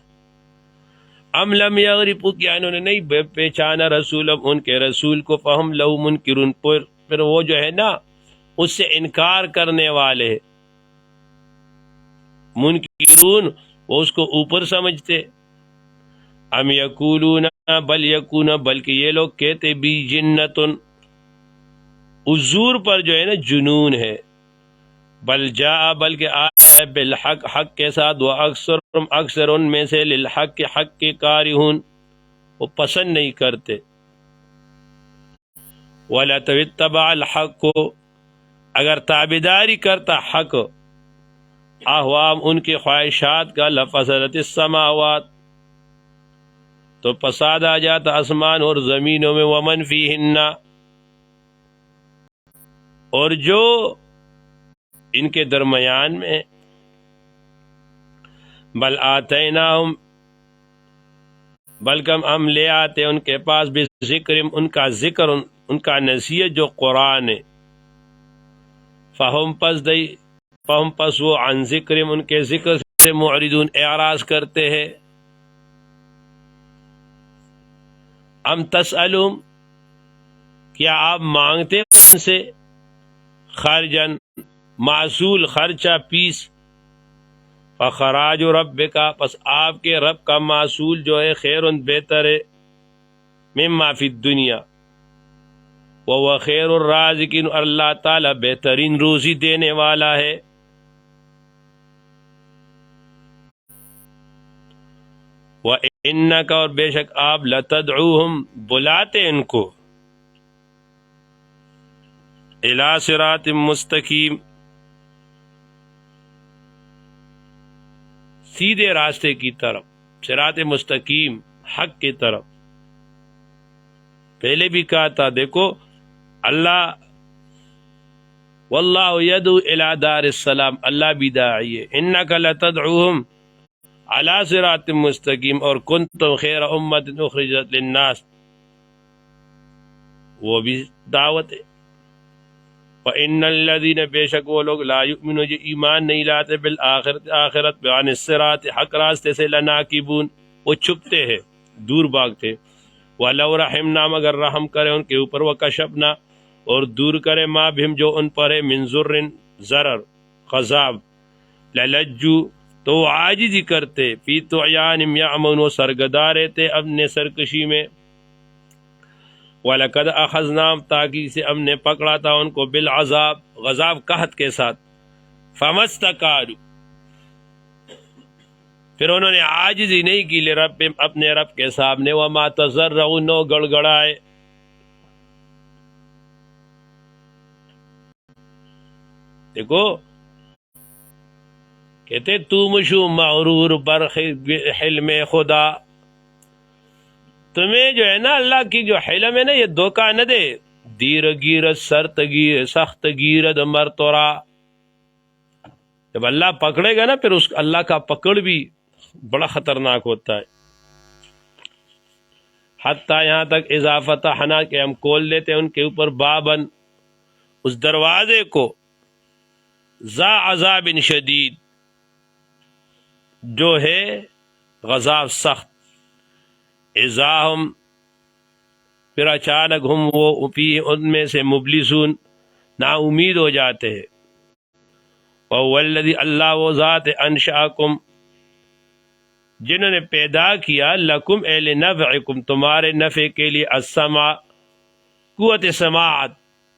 ام لم یغرفوا کیا انہوں نے نہیں پہچانا رسول ان کے رسول کو فہم لہو منکرون پھر وہ جو ہے نا اس سے انکار کرنے والے منکرون وہ اس کو اوپر سمجھتے ام یقولون بل یکون بلکہ یہ لوگ کہتے بھی جنتن حضور پر جو ہے نا جنون ہے بل جاء بلکہ آیا بالحق حق کے ساتھ وہ اکثر ان میں سے للحق کے حق کے کارہون وہ پسند نہیں کرتے وَلَتَوِتَّبَعَ الْحَقُّ اگر تابعداری کرتا حق احوام ان کی خواہشات کا لفسدت السماوات تو فساد آ جاتا آسمان اور زمینوں میں، ومن فیہن اور جو ان کے درمیان میں، بل آتیناہم بلکہ ہم لے آتے ان کے پاس بذکر ان کا ذکر ان کا نصیحت جو قرآن ہے، فہم پس وہ عن ذکر ان کے ذکر سے معرضون اعراض کرتے ہیں۔ ام تسألہم کیا آپ مانگتے ان سے خرجن معصول خرچہ پیس، فخراج ربک پس آپ کے رب کا معصول جو ہے خیر بہتر ہے، مما فی الدنیا وهو خیر الرازقین اور اللہ تعالی بہترین روزی دینے والا ہے۔ وَإِنَّكَ اور بے شک آپ لتدعوہم بلاتے ان کو الی صراط مستقیم سیدھے راستے کی طرف، صراط مستقیم حق کی طرف۔ پہلے بھی کہا تھا دیکھو اللہ واللہ یدعو الی دار السلام، اللہ بھی داعی ہے، انک لتدعوہم علی صراط مستقیم اور کنتم خیر امت اخرجت للناس، وہ بھی دعوت ہے۔ وَإِنَّ الَّذِينَ بے شک وہ لوگ لا یؤمنون جو ایمان نہیں لاتے بالآخرت آخرت عن الصراط حق راستے سے لناکبون وہ چھپتے ہیں دور بھاگتے۔ وَلَوْ رَحِمْنَا مگر رحم کرے ان کے اوپر، وَكَشَفْنَا اور دور کرے ما بہم جو ان پر ہے من ضر ضرر عذاب، لَلَجُّوا تو وہ عاجزی کرتے، فی طغیانہم یعمہون وہ سرگرداں رہتے اپنے سرکشی میں۔ وَلَقَدْ أَخَذْنَاهُمْ تاکہ سے ہم نے پکڑا تھا ان کو بالعذاب غذاب قحط کے ساتھ، فَمَسْتَكَانُوا پھر انہوں نے عاجزی نہیں کی لرب اپنے رب کے سامنے، وَمَا تَضَرَّعُوا نو گڑ گڑائے۔ دیکھو کہتے تو مشو مغرور برخ حلم خدا، تمہیں جو ہے نا اللہ کی جو حلم ہے نا یہ دھوکہ نہ دے، دیر گیرت سرت گیر سخت گیرت مرتورا، جب اللہ پکڑے گا نا پھر اس اللہ کا پکڑ بھی بڑا خطرناک ہوتا ہے۔ حتیٰ یہاں تک اذا فتحنا کہ ہم کھول دیتے ان کے اوپر بابن اس دروازے کو، ذا عذاب شدید جو ہے غذاب سخت، اذا ہم پھر اچانک ہم وہ فی ان میں سے مبلسون نا امید ہو جاتے ہیں۔ وَهُوَ الَّذِي اللہ وہ ذات انشأکم جنہوں نے پیدا کیا، لکم اے لنفعکم تمہارے نفع کے لیے، السمع قوت سماعت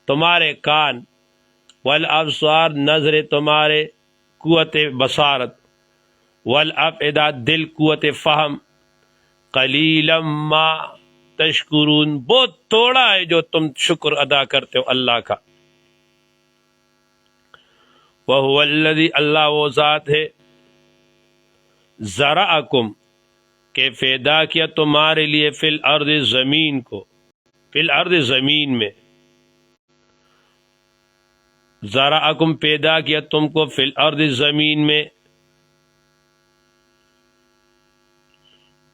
تمہارے کان، والابصار نظر تمہارے قوت بصارت، والافئدہ دل قوت فہم، قلیلا ما تشکرون بہت تھوڑا ہے جو تم شکر ادا کرتے ہو اللہ کا۔ وَهُوَ الَّذِي اللہ وہ ذات ہے، زرعکم کہ پیدا کیا تمہارے لیے، فی الارض زمین کو، فی الارض زمین میں، زرعکم پیدا کیا تم کو، فی الارض زمین میں،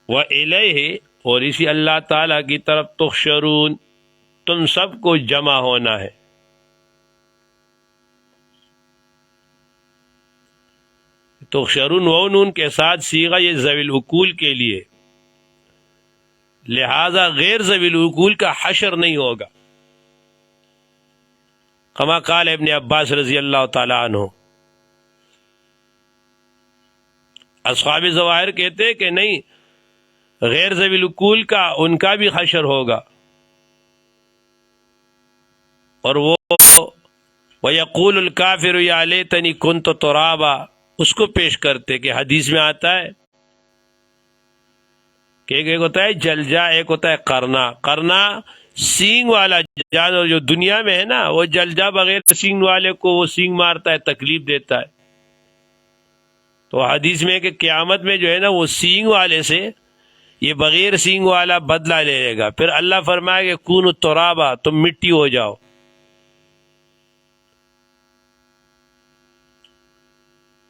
وَإِلَيْهِ اور اسی اللہ تعالیٰ کی طرف، تحشرون تم سب کو جمع ہونا ہے۔ تحشرون و نون کے ساتھ صیغہ یہ ذوی العقول کے لیے، لہذا غیر ذوی العقول کا حشر نہیں ہوگا، کما قال ابن عباس رضی اللہ تعالی عنہ۔ اصحاب ظواہر کہتے کہ نہیں، غیر ذوی العقول کا ان کا بھی حشر ہوگا، اور وہ وَيَقُولُ الْكَافِرُ يَا لَيْتَنِي كُنْتُ تُرَابًا اس کو پیش کرتے کہ حدیث میں آتا ہے کہ ایک ہوتا ہے جلجا، ایک ہوتا ہے قرنا۔ قرنا سینگ والا جانور جو دنیا میں ہے نا، وہ جلجا بغیر سینگ والے کو وہ سینگ مارتا ہے، تکلیف دیتا ہے، تو حدیث میں کہ قیامت میں جو ہے نا وہ سینگ والے سے یہ بغیر سینگ والا بدلہ لے لے گا. پھر اللہ فرمائے کہ کون ترابا، تم مٹی ہو جاؤ.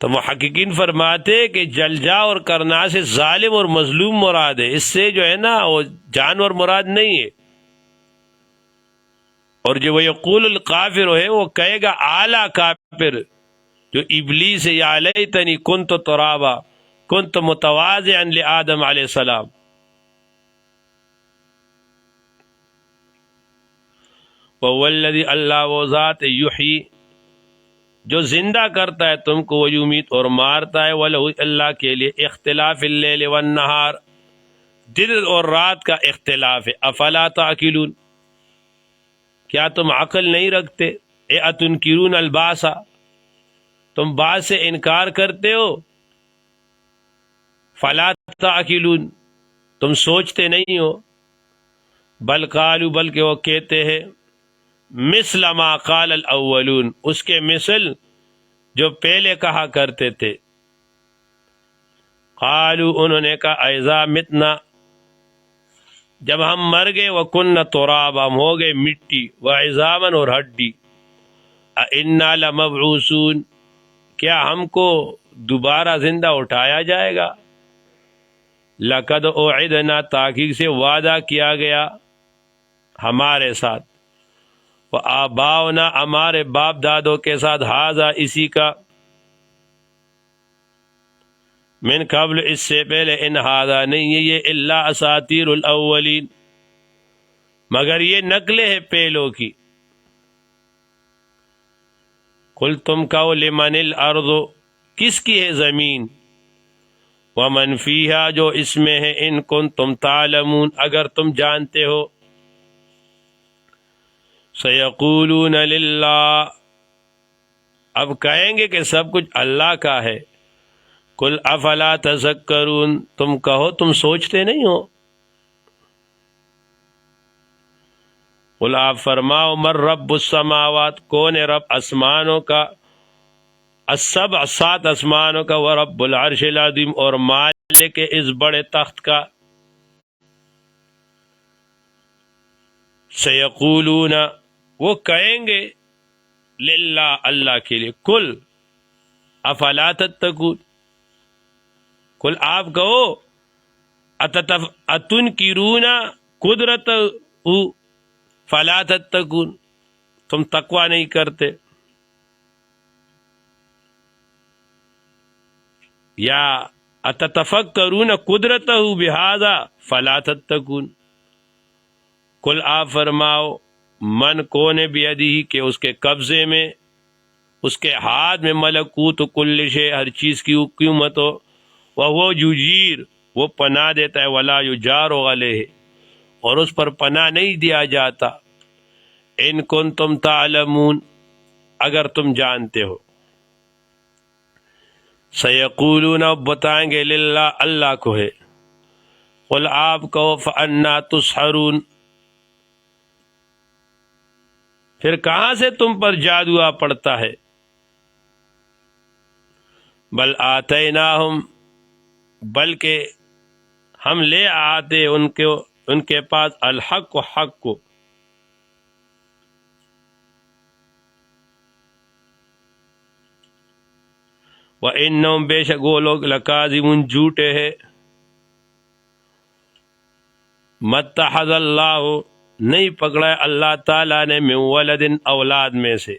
تو محققین فرماتے کہ جل جا اور کرنا سے ظالم اور مظلوم مراد ہے، اس سے جو ہے نا وہ جانور مراد نہیں ہے. اور جو وہ یقول الکافر ہے وہ کہے گا اعلیٰ کافر جو ابلیس ہے، یا لیتنی کنت ترابا کنت متواضعا لآدم علیہ السلام. وَوَالَّذِي اللہ وہ ذات یحیی جو زندہ کرتا ہے تم کو، ویمیت اور مارتا ہے، وَلَهُ اللہ کے لیے اختلاف اللیل والنہار دن اور رات کا اختلاف ہے. افلا تعقلون کیا تم عقل نہیں رکھتے؟ اتنکرون البعث تم بعث سے انکار کرتے ہو. فلا تعقلون تم سوچتے نہیں ہو. بل قالوا بلکہ وہ کہتے ہیں مثل ما قال الاولون اس کے مثل جو پہلے کہا کرتے تھے. قالوا انہوں نے کہا اذا متنا جب ہم مر گئے، وکننا ترابا ہم ہو گئے مٹی، وعظاما اور ہڈی، انا لمبعوثون کیا ہم کو دوبارہ زندہ اٹھایا جائے گا. لقد اوعدنا تحقیق سے وعدہ کیا گیا ہمارے ساتھ، وآباؤنا ہمارے باپ دادوں کے ساتھ، ھذا اسی کا، من قبل اس سے پہلے، ان ھذا نہیں ہے یہ، الا اساطیر الاولین مگر یہ نقلیں ہیں پہلوں کی. قل تم کہو لمن الارض کس کی ہے زمین، ومن فیہا جو اس میں ہے، ان کنتم تعلمون اگر تم جانتے ہو. سیقولون للہ اب کہیں گے کہ سب کچھ اللہ کا ہے. قل افلا تذکرون تم کہو تم سوچتے نہیں ہو. قل آپ فرماؤ من رب السماوات کون ہے رب آسمانوں کا، السبع سات آسمانوں کا، ورب العرش العظیم اور مالک اس بڑے تخت کا. سیقولون وہ کہیں گے للہ اللہ کے لیے. کل افلا تتقون کل آپ کہو اتنکرون قدرت فلا تتقون تم تقوی نہیں کرتے. یا اتتفکرون قدرتہ بہذا فلا تتقون کل آپ فرماؤ من کون بیدی کہ اس کے قبضے میں، اس کے ہاتھ میں، ملکوت کل شے ہر چیز کی حکومت ہو، وہ یجیر وہ پناہ دیتا ہے، ولا یجار علیہ اور اس پر پناہ نہیں دیا جاتا. ان کنتم تعلمون اگر تم جانتے ہو. سیقولون بتائیں گے للہ اللہ کو ہے. قل آپ کہو فانا تسحرون پھر کہاں سے تم پر جادو آ پڑتا ہے. بل آتیناہم بلکہ ہم لے آتے ان کے پاس الحق و حق کو. وَإِنَّهُمْ بے شک وہ لوگ لَكَاذِبُونَ جھوٹے ہیں. مَتَّخَذَ اللَّهُ نہیں پکڑا اللہ تعالیٰ نے من ولد اولاد میں سے،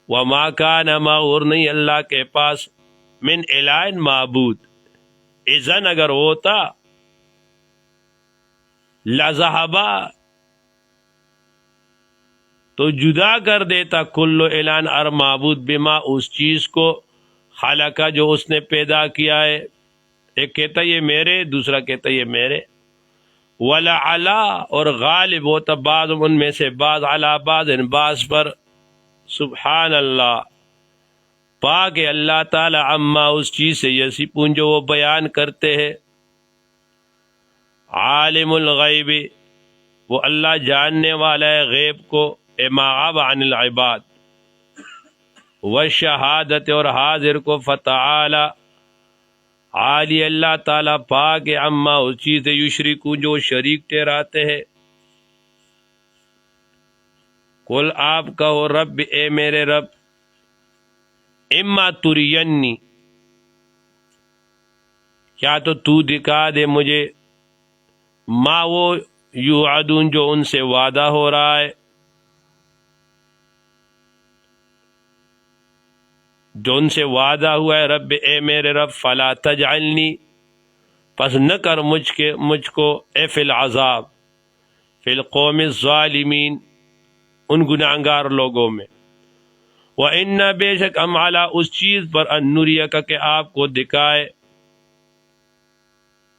وَمَا كَانَ مَعَهُ نہیں اللہ کے پاس من الہ معبود. اذن اگر ہوتا لذہبا تو جدا کر دیتا کل الہ ہر معبود بما اس چیز کو خالقہ جو اس نے پیدا کیا ہے. ایک کہتا یہ میرے، دوسرا کہتا یہ میرے. وَلَعَلَا اور غالب ہوتا بعض ان میں سے بعض علی بعض بعض پر. سبحان اللہ پاک ہے اللہ تعالی عما اس چیز سے یصفون جو وہ بیان کرتے ہیں. عالم الغیب وہ اللہ جاننے والا ہے غیب کو، ما غاب عن العباد والشہادت اور حاضر کو، فتعالی عالی اللہ تعالیٰ پاک عما اس چیز یشرکون جو شریک ٹھہراتے ہیں۔ قل آپ کہو رب اے میرے رب، اما ترینی کیا تو دکھا دے مجھے، ما وہ یوعدون جو ان سے وعدہ ہو رہا ہے، جو ان سے وعدہ ہوا ہے، رب اے میرے رب فلا تجعلنی پس نہ کر مجھ کو اے فی العذاب فی القوم الظالمین ان گناہگار لوگوں میں، وَإِنَّ بے شک ہم علی اس چیز پر ان نُرِیَکَ کہ آپ کو دکھائے،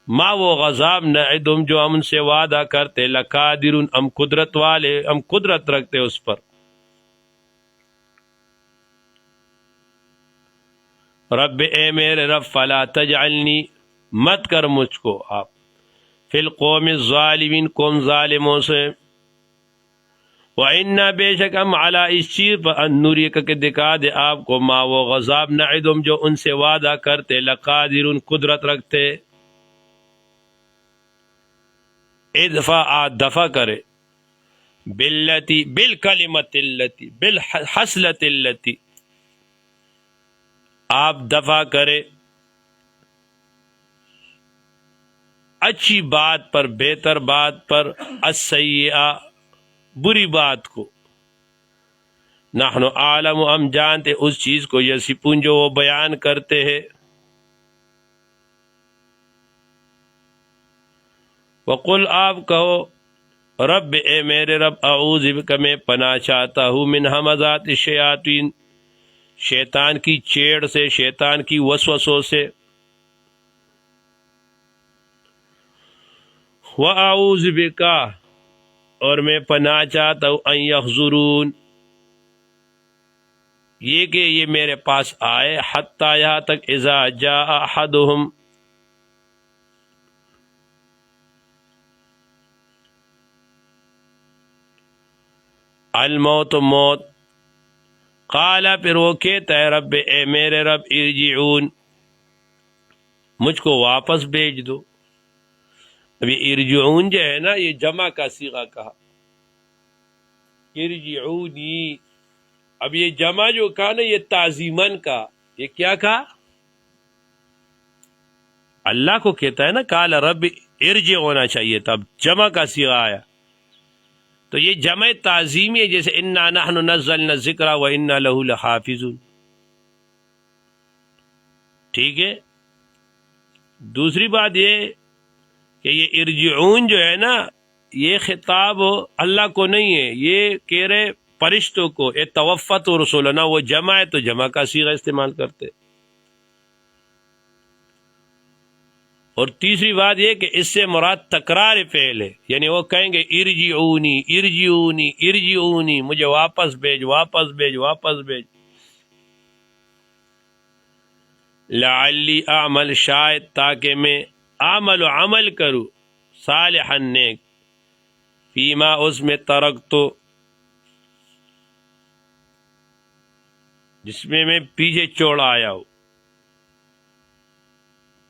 ما وہ غضاب نعدم جو ہم ان سے وعدہ کرتے، لقادرون ہم قدرت والے، ہم قدرت رکھتے اس پر۔ رب اے میرے رب فلا تجعلنی مت کر مجھ کو آپ فی القوم الظالمین قوم ظالموں سے، وَإِنَّا بے شک ہم علی اس چیز پر ان نُرِیَکَ کہ دکھا دے آپ کو، ما وہ غضاب نعدم جو ان سے وعدہ کرتے، لقادرون قدرت رکھتے۔ ادفع دفع کرے، باللتی بالکلمت اللتی بالحسلت اللتی آپ دفع کرے اچھی بات پر، بہتر بات پر، السیئہ بری بات کو، نحن عالم ہم جانتے اس چیز کو، یصفون جو وہ بیان کرتے ہیں، وقل آپ کہو رب اے میرے رب اعوذ بک میں پناہ چاہتا ہوں من ہمزات الشیاطین شیطان کی چیڑ سے، شیطان کی وسوسوں سے، واعوذ بک اور میں پناہ چاہتا ہوں ان یحضرون یہ کہ یہ میرے پاس آئے، حتی یہاں تک اذا جاء احدہم الموت موت، قال پھر وہ کہتا ہے رب اے میرے رب ارجعون مجھ کو واپس بھیج دو۔ اب یہ ارجعون جو ہے نا یہ جمع کا صیغہ کہا، ارجعونی، اب یہ جمع جو کہا نا یہ تعظیماً کا، یہ کیا کہا؟ اللہ کو کہتا ہے نا، قال رب ارجع ہونا چاہیے تھا، اب جمع کا صیغہ آیا تو یہ جمع تعظیمی ہے، جیسے انا نحن نزلنا الذکر و انا لہ لحافظون، ٹھیک ہے۔ دوسری بات یہ کہ یہ ارجعون جو ہے نا یہ خطاب اللہ کو نہیں ہے، یہ کہہ رہے فرشتوں کو، اے توفت رسولنا، وہ جمع ہے تو جمع کا صیغہ استعمال کرتے۔ اور تیسری بات یہ کہ اس سے مراد تکرار فعل ہے، یعنی وہ کہیں گے ارجعونی ارجعونی ارجعونی، مجھے واپس بھیج واپس بھیج واپس بھیج، لعلی اعمل شاید تاکہ میں عمل و عمل کروں، صالحا نیک، فیما اس میں ترکتو جس میں پیچھے چھوڑ آیا ہوں،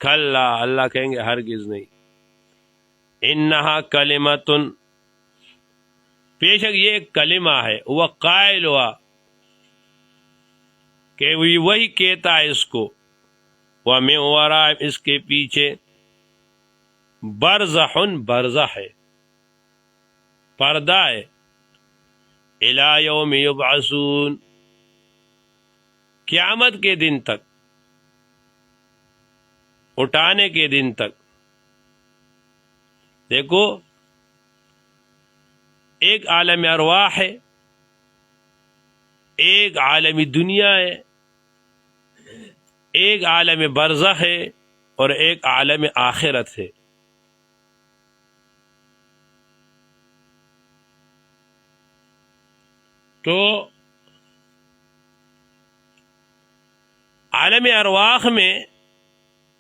کلا اللہ کہیں گے ہرگز نہیں، انہا کلمتن بے شک یہ ایک کلمہ ہے، وہ قائل ہوا کہ وہی کہتا ہے اس کو، وَمِن وَرَائِهِمْ اس کے پیچھے، برزخن برزخ ہے، پردہ ہے، الی یوم یبعثون قیامت کے دن تک، اٹھانے کے دن تک۔ دیکھو ایک عالم ارواح ہے، ایک عالمی دنیا ہے، ایک عالم برزخ ہے اور ایک عالم آخرت ہے۔ تو عالم ارواح میں،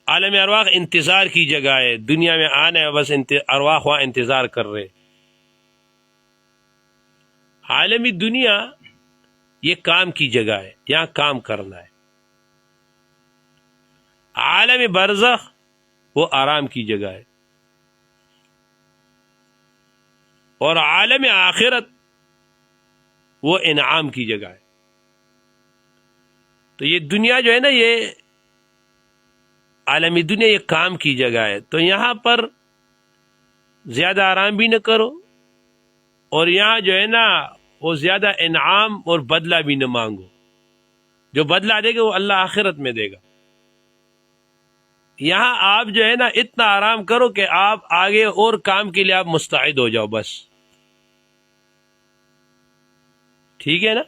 عالم ارواح انتظار کی جگہ ہے، دنیا میں آنا ہے بس ارواح وہاں انتظار کر رہے۔ عالمی دنیا یہ کام کی جگہ ہے، یہاں کام کرنا ہے۔ عالم برزخ وہ آرام کی جگہ ہے، اور عالم آخرت وہ انعام کی جگہ ہے۔ تو یہ دنیا جو ہے نا، یہ عالمی دنیا یہ کام کی جگہ ہے، تو یہاں پر زیادہ آرام بھی نہ کرو، اور یہاں جو ہے نا وہ زیادہ انعام اور بدلہ بھی نہ مانگو۔ جو بدلہ دے گا وہ اللہ آخرت میں دے گا۔ یہاں آپ جو ہے نا اتنا آرام کرو کہ آپ آگے اور کام کے لیے آپ مستعد ہو جاؤ، بس ٹھیک ہے نا۔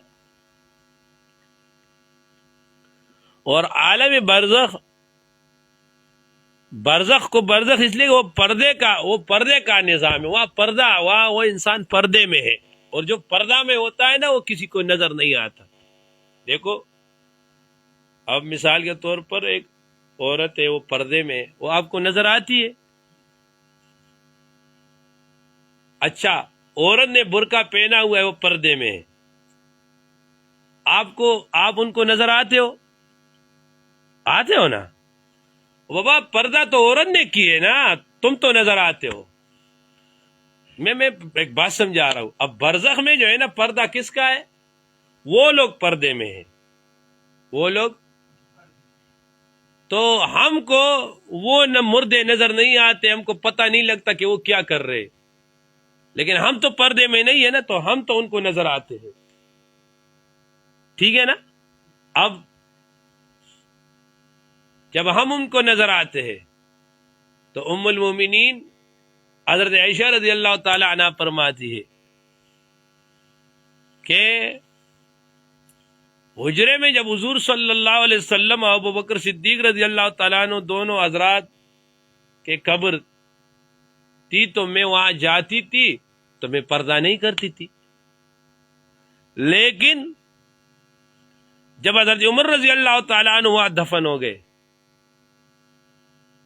اور عالم برزخ، برزخ کو برزخ اس لیے کہ وہ پردے کا نظام ہے، وہاں پردہ، وہاں وہ انسان پردے میں ہے، اور جو پردہ میں ہوتا ہے نا وہ کسی کو نظر نہیں آتا۔ دیکھو اب مثال کے طور پر ایک عورت ہے، وہ پردے میں، وہ آپ کو نظر آتی ہے۔ اچھا، عورت نے برقع پہنا ہوا ہے، وہ پردے میں ہے، آپ ان کو نظر آتے ہو نا؟ بابا پردہ تو عورت نے کی ہے نا، تم تو نظر آتے ہو۔ میں ایک بات سمجھا رہا ہوں۔ اب برزخ میں جو ہے نا پردہ کس کا ہے؟ وہ لوگ پردے میں ہیں، وہ لوگ۔ تو ہم کو وہ نہ مردے نظر نہیں آتے، ہم کو پتہ نہیں لگتا کہ وہ کیا کر رہے، لیکن ہم تو پردے میں نہیں ہے نا، تو ہم تو ان کو نظر آتے ہیں، ٹھیک ہے نا۔ اب جب ہم ان کو نظر آتے ہیں تو ام المومنین حضرت عائشہ رضی اللہ تعالی عنہ فرماتی ہے کہ حجرے میں جب حضور صلی اللہ علیہ وسلم اور ابو بکر صدیق رضی اللہ تعالیٰ عنہ دونوں حضرات کے قبر تھی، تو میں وہاں جاتی تھی تو میں پردہ نہیں کرتی تھی، لیکن جب حضرت عمر رضی اللہ تعالیٰ عنہ وہاں دفن ہو گئے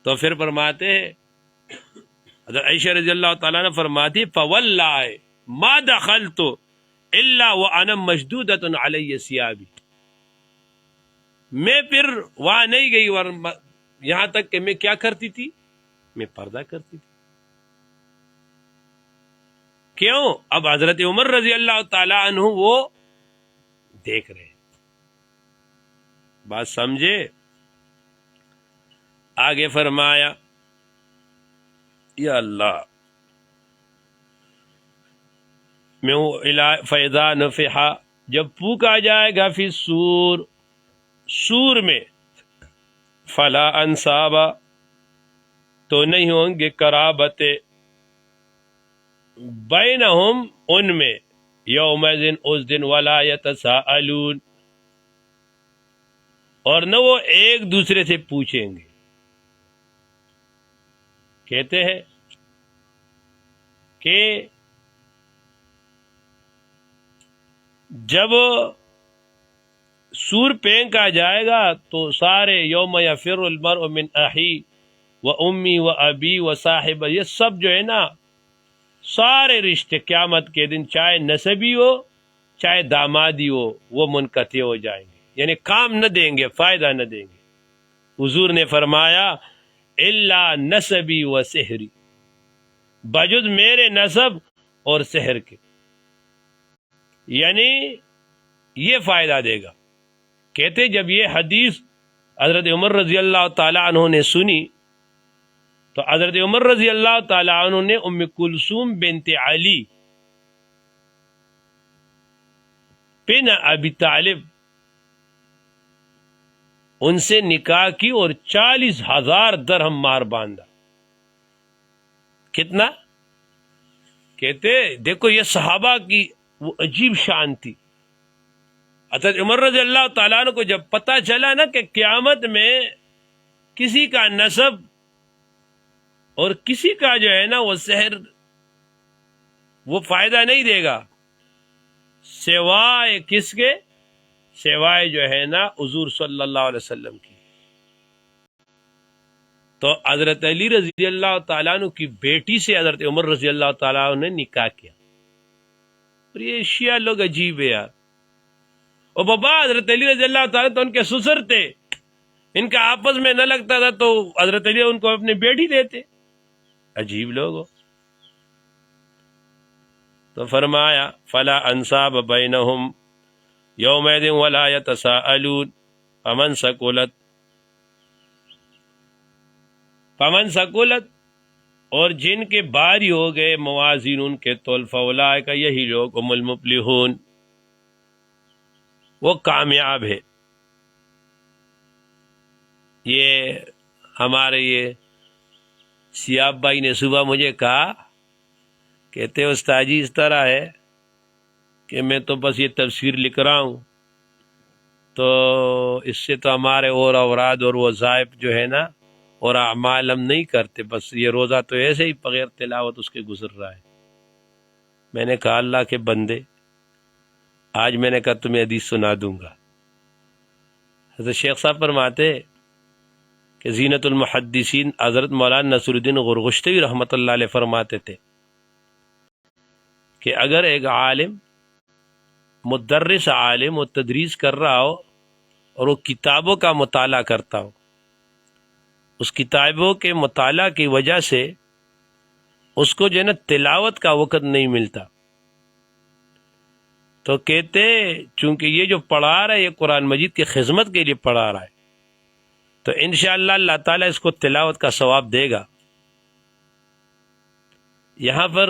تو پھر فرماتے ہیں، حضرت عائشہ رضی اللہ تعالیٰ عنہ فرماتی فواللہ ما دخلت الا وانا مشدودۃ علی ثیابی، میں پھر وہاں نہیں گئی یہاں تک کہ میں کیا کرتی تھی، میں پردہ کرتی تھی۔ کیوں؟ اب حضرت عمر رضی اللہ تعالی عنہ وہ دیکھ رہے ہیں۔ بات سمجھے؟ آگے فرمایا، یا اللہ میں فَإِذَا نُفِخَ، جب پھونکا جائے گا فی الصور، سور میں، فلا انصاب، تو نہیں ہوں گے قرابت، بینہم، ان میں، یومئذ، اس دن، ولا یتساءلون، اور نہ وہ ایک دوسرے سے پوچھیں گے۔ کہتے ہیں کہ جب سور پھینکا جائے گا تو سارے یوم یفر المرء من اخی و امی و ابی و صاحب، یہ سب جو ہے نا سارے رشتے قیامت کے دن، چاہے نسبی ہو چاہے دامادی ہو، وہ منقطع ہو جائیں گے، یعنی کام نہ دیں گے، فائدہ نہ دیں گے۔ حضور نے فرمایا الا نسبی و سحری، بجز میرے نسب اور سحر کے، یعنی یہ فائدہ دے گا۔ کہتے جب یہ حدیث حضرت عمر رضی اللہ تعالی عنہ نے سنی تو حضرت عمر رضی اللہ تعالی عنہ نے ام کلثوم بنت علی بن ابی طالب ان سے نکاح کی اور 40,000 درہم مہر باندھا۔ کتنا؟ کہتے دیکھو یہ صحابہ کی وہ عجیب شان تھی۔ حضرت عمر رضی اللہ تعالیٰ عنہ کو جب پتہ چلا نا کہ قیامت میں کسی کا نسب اور کسی کا جو ہے نا وہ سحر وہ فائدہ نہیں دے گا، سوائے کس کے؟ سوائے جو ہے نا حضور صلی اللہ علیہ وسلم کی۔ تو حضرت علی رضی اللہ تعالیٰ عنہ کی بیٹی سے حضرت عمر رضی اللہ تعالیٰ عنہ نے نکاح کیا۔ اور یہ شیعہ لوگ عجیب ہے یار، اور بابا حضرت علی رضی اللہ تعالیٰ تو ان کے سسر تھے، ان کا آپس میں نہ لگتا تھا تو حضرت علی ان کو اپنی بیٹی دیتے. عجیب لوگ ہو. تو فرمایا فلا انصاب بینہم یومئذ ولا یتساءلون فمن ثقلت اور جن کے باری ہو گئے موازین ان کے تول فاولئک یہی لوگ هم المفلحون وہ کامیاب ہے. یہ ہمارے یہ سیاب بھائی نے صبح مجھے کہا، کہتے استاد جی اس طرح ہے کہ میں تو بس یہ تفسیر لکھ رہا ہوں، تو اس سے تو ہمارے اور اوراد اور وظائف جو ہے نا اور اعمال ہم نہیں کرتے، بس یہ روزہ تو ایسے ہی بغیر تلاوت اس کے گزر رہا ہے. میں نے کہا اللہ کے بندے، آج میں نے کہا تمہیں حدیث سنا دوں گا. حضرت شیخ صاحب فرماتے کہ زینت المحدثین حضرت مولانا نصر الدین غرغشتوی رحمۃ اللہ علیہ فرماتے تھے کہ اگر ایک عالم مدرس عالم و تدریس کر رہا ہو اور وہ کتابوں کا مطالعہ کرتا ہو، اس کتابوں کے مطالعہ کی وجہ سے اس کو جو ہے نا تلاوت کا وقت نہیں ملتا، تو کہتے چونکہ یہ جو پڑھا رہا ہے یہ قرآن مجید کی خدمت کے لیے پڑھا رہا ہے، تو انشاءاللہ اللہ تعالیٰ اس کو تلاوت کا ثواب دے گا. یہاں پر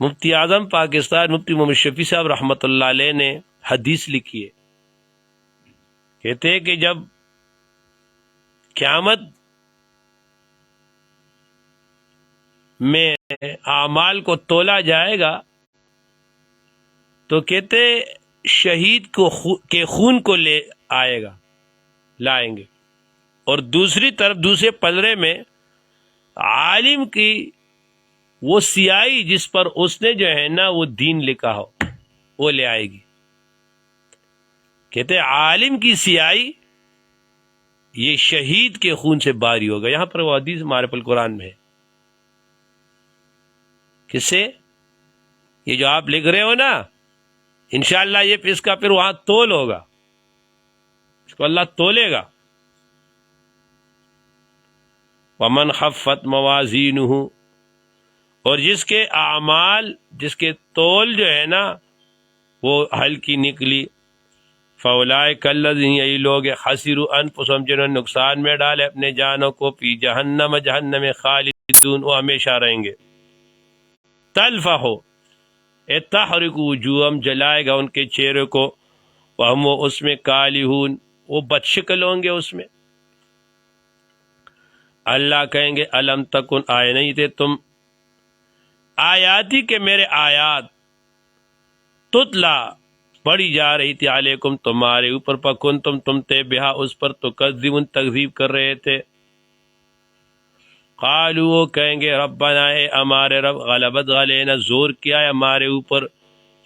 مفتی اعظم پاکستان مفتی محمد شفیع صاحب رحمۃ اللہ علیہ نے حدیث لکھی ہے، کہتے ہیں کہ جب قیامت میں اعمال کو تولا جائے گا تو کہتے شہید کے خون کو لے آئے گا، لائیں گے، اور دوسری طرف دوسرے پلڑے میں عالم کی وہ سیاہی جس پر اس نے جو ہے نا وہ دین لکھا ہو وہ لے آئے گی. کہتے عالم کی سیاہی یہ شہید کے خون سے باری ہوگا. یہاں پر وہ حدیث معرف القرآن میں ہے. کس سے؟ یہ جو آپ لکھ رہے ہو نا انشاءاللہ یہ اس کا پھر وہاں تول ہوگا، اس کو اللہ تولے گا. ومن خفت موازینہ اور جس کے اعمال جس کے تول جو ہے نا وہ ہلکی نکلی، فاولئک الذین یہی لوگ خسروا انفسہم جنہوں نے نقصان میں ڈالے اپنے جانوں کو، فی جہنم جہنم میں خالدون وہ ہمیشہ رہیں گے. تلفح تحرق وجوہہم جلائے گا ان کے چہرے کو، وہم وہ اس میں کالہون وہ بدشکل ہوں گے اس میں. اللہ کہیں گے الم تکن آئے نہیں تھے تم آیاتی کے میرے آیات تتلا پڑھی جا رہی تھی علیکم تمہارے اوپر، پکن تم تے بہا اس پر تو کذبون تکذیب کر رہے تھے. قالوا وہ کہیں گے ربنا اے ہمارے رب غلبت علینا زور کیا ہے ہمارے اوپر،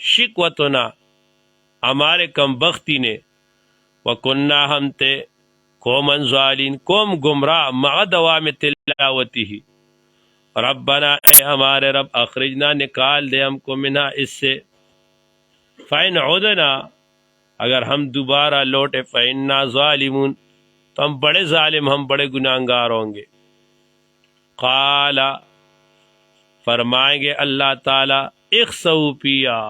شکوتنا ہمارے کم بختی نے، وکننا ہم تے قومن ظالین قوم گمراہ مع دوام تلاوتی ہی. ربنا اے ہمارے رب اخرجنا نکال دے ہم کو منہا اس سے، فَإِنْ عُدْنَا اگر ہم دوبارہ لوٹے فَإِنَّا ظَالِمُونَ تو ہم بڑے ظالم ہم بڑے گناہگار ہوں گے. قال فرمائیں گے اللہ تعالی اخسؤ پیا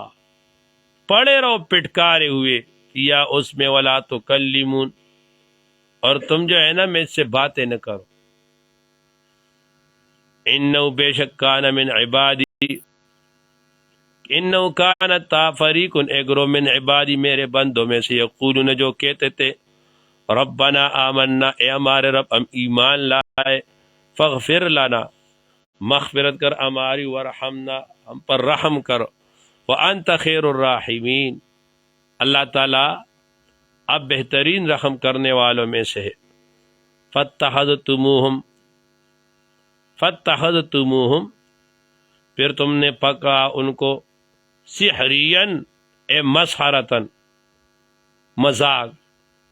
پڑے رہو پٹکارے ہوئے پیا اس میں ولا تکلمون اور تم جو ہے نا میں اس سے باتیں نہ کرو. انہو بے شک کان من عبادی انہو کانت فریق ایگرو من عبادی میرے بندوں میں سے یقولون جو کہتے تھے ربنا آمنا اے ہمارے رب ہم ایمان لائے، فاغفر لنا مغفرت کر ہماری، ورحمنا ہم پر رحم کر، وانت خیر الراحمین اللہ تعالی اب بہترین رحم کرنے والوں میں سے ہے. فاتخذتموہم پھر تم نے پکڑا ان کو، سحرین اے مسحرتن مذاق،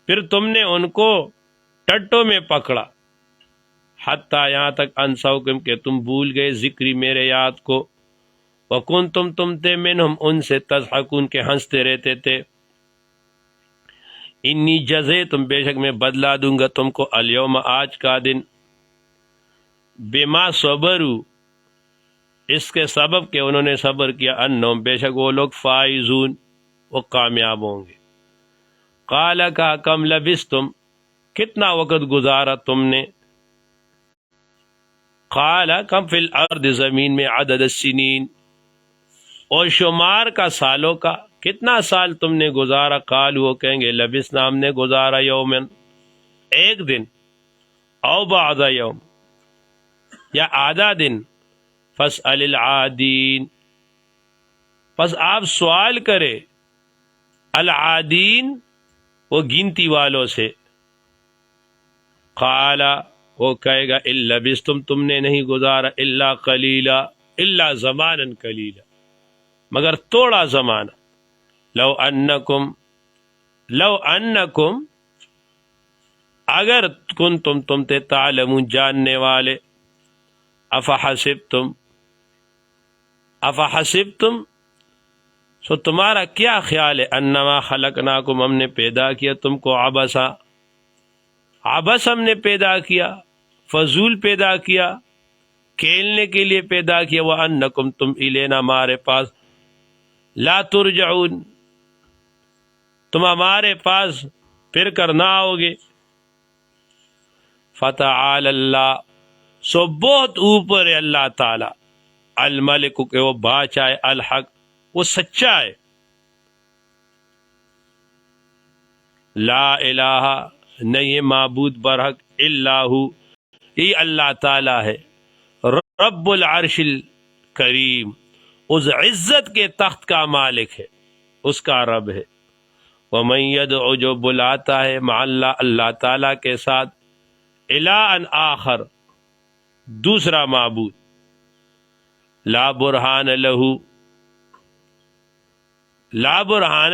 پھر تم نے ان کو ٹٹوں میں پکڑا، حتیٰ یہاں تک انسوکم کہ تم بھول گئے ذکری میرے یاد کو، وکنتم تم تھے منہم ان سے تضحکون کے ہنستے رہتے تھے. انی جزے تم بے شک میں بدلا دوں گا تم کو الیوم آج کا دن بما صبرو اس کے سبب کہ انہوں نے صبر کیا انہم بے شک وہ لوگ فائزون وہ کامیاب ہوں گے. قال کا کم لبستم کتنا وقت گزارا تم نے. قال کم فی الارض زمین میں عدد السنین اور شمار کا سالوں کا کتنا سال تم نے گزارا. قال وہ کہیں گے لبسنا ہم نے گزارا یومن ایک دن او بعض یوم یا آدھا دن. فاسأل العادین پس آپ سوال کرے العادین وہ گنتی والوں سے. قال وہ کہے گا ان لبستم تم نے نہیں گزارا الا قلیلا الا زمانا قلیلا مگر تھوڑا زمانہ. لو انکم اگر کنتم تم تے تعلمون جاننے والے. افحسبتم سو تمہارا کیا خیال ہے انما خلقناکم ہم نے پیدا کیا تم کو عبثا عبث ہم نے پیدا کیا فضول پیدا کیا کھیلنے کے لیے پیدا کیا. وانکم تم الینا ہمارے پاس لا ترجعون تم ہمارے پاس پھر کر نہ آؤ گے. فتعال اللہ سو بہت اوپر ہے اللہ تعالی الملک کہ وہ بادشاہ ہے الحق وہ سچا ہے. لا الہ نہیں معبود برحق الا ہو یہ اللہ تعالی ہے. رب العرش الکریم اس عزت کے تخت کا مالک ہے اس کا رب ہے. ومن یدعو جو بلاتا ہے مع اللہ اللہ تعالی کے ساتھ الہً آخر دوسرا معبود لا برہان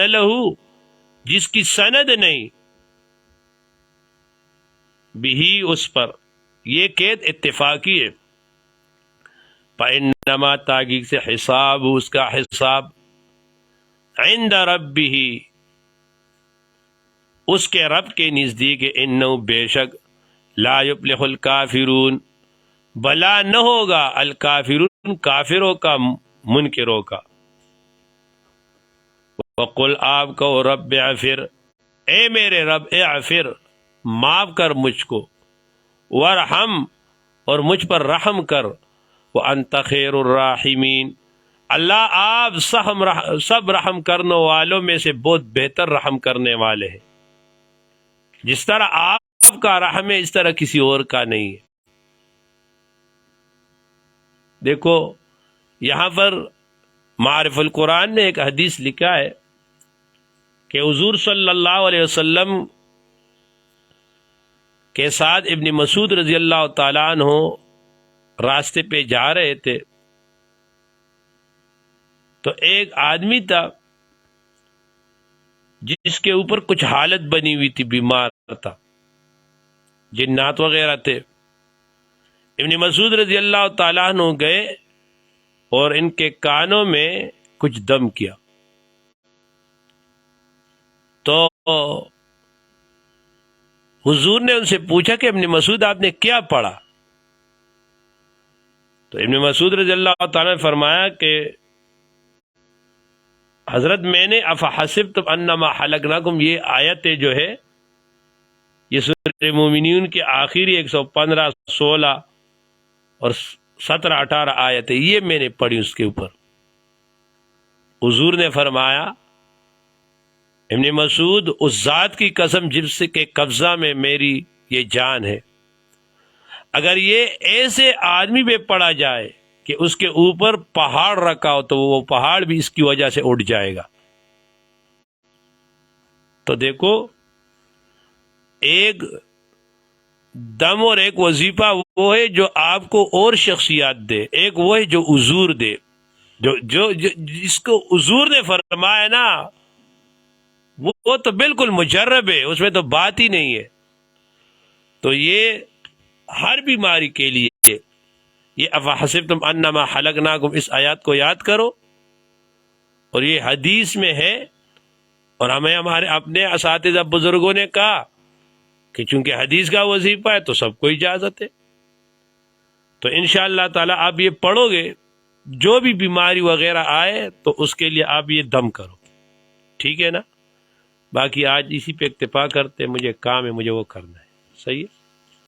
لہو جس کی سند نہیں بھی اس پر یہ قید اتفاقی ہے. فإنما تحقیق سے حساب اس کا حساب عند ربہ اس کے رب کے نزدیک انہ بے شک لا یفلح الکافرون بلا نہ ہوگا الکافرون کافروں کا منکروں کا. وقل آپ کہو رب اغفر اے میرے رب اغفر معاف کر مجھ کو ورحم اور مجھ پر رحم کر وانت خیر الراحمین اللہ آپ سب رحم کرنے والوں میں سے بہت بہتر رحم کرنے والے ہیں. جس طرح آپ کا رحم ہے اس طرح کسی اور کا نہیں ہے. دیکھو یہاں پر معارف القرآن نے ایک حدیث لکھا ہے کہ حضور صلی اللہ علیہ وسلم کے ساتھ ابن مسعود رضی اللہ تعالیٰ عنہ راستے پہ جا رہے تھے تو ایک آدمی تھا جس کے اوپر کچھ حالت بنی ہوئی تھی بیمار تھا جنات وغیرہ تھے. ابن مسعود رضی اللہ تعالیٰ عنہ گئے اور ان کے کانوں میں کچھ دم کیا تو حضور نے ان سے پوچھا کہ ابن مسعود آپ نے کیا پڑھا. تو ابن مسعود رضی اللہ تعالیٰ نے فرمایا کہ حضرت میں نے افحسبتم انما خلقناکم یہ آیت جو ہے یہ سورہ مومنون کے آخری 115 16 اور 17 18 آیت ہے یہ میں نے پڑھی اس کے اوپر. حضور نے فرمایا ابن مسعود اس ذات کی قسم جس کے قبضہ میں میری یہ جان ہے اگر یہ ایسے آدمی پہ پڑا جائے کہ اس کے اوپر پہاڑ رکھا ہو تو وہ پہاڑ بھی اس کی وجہ سے اٹھ جائے گا. تو دیکھو ایک دم اور ایک وظیفہ وہ ہے جو آپ کو اور شخصیات دے ایک وہ ہے جو حضور دے جو جس کو حضور نے فرمایا نا وہ تو بالکل مجرب ہے اس میں تو بات ہی نہیں ہے. تو یہ ہر بیماری کے لیے یہ افحسبتم انما خلقناکم اس آیات کو یاد کرو اور یہ حدیث میں ہے اور ہمیں ہمارے اپنے اساتذہ بزرگوں نے کہا کہ چونکہ حدیث کا وظیفہ ہے تو سب کو اجازت ہے. تو انشاءاللہ تعالی آپ یہ پڑھو گے، جو بھی بیماری وغیرہ آئے تو اس کے لیے آپ یہ دم کرو. ٹھیک ہے نا؟ باقی آج اسی پہ اکتفا کرتے، مجھے کام ہے، مجھے وہ کرنا ہے. صحیح ہے.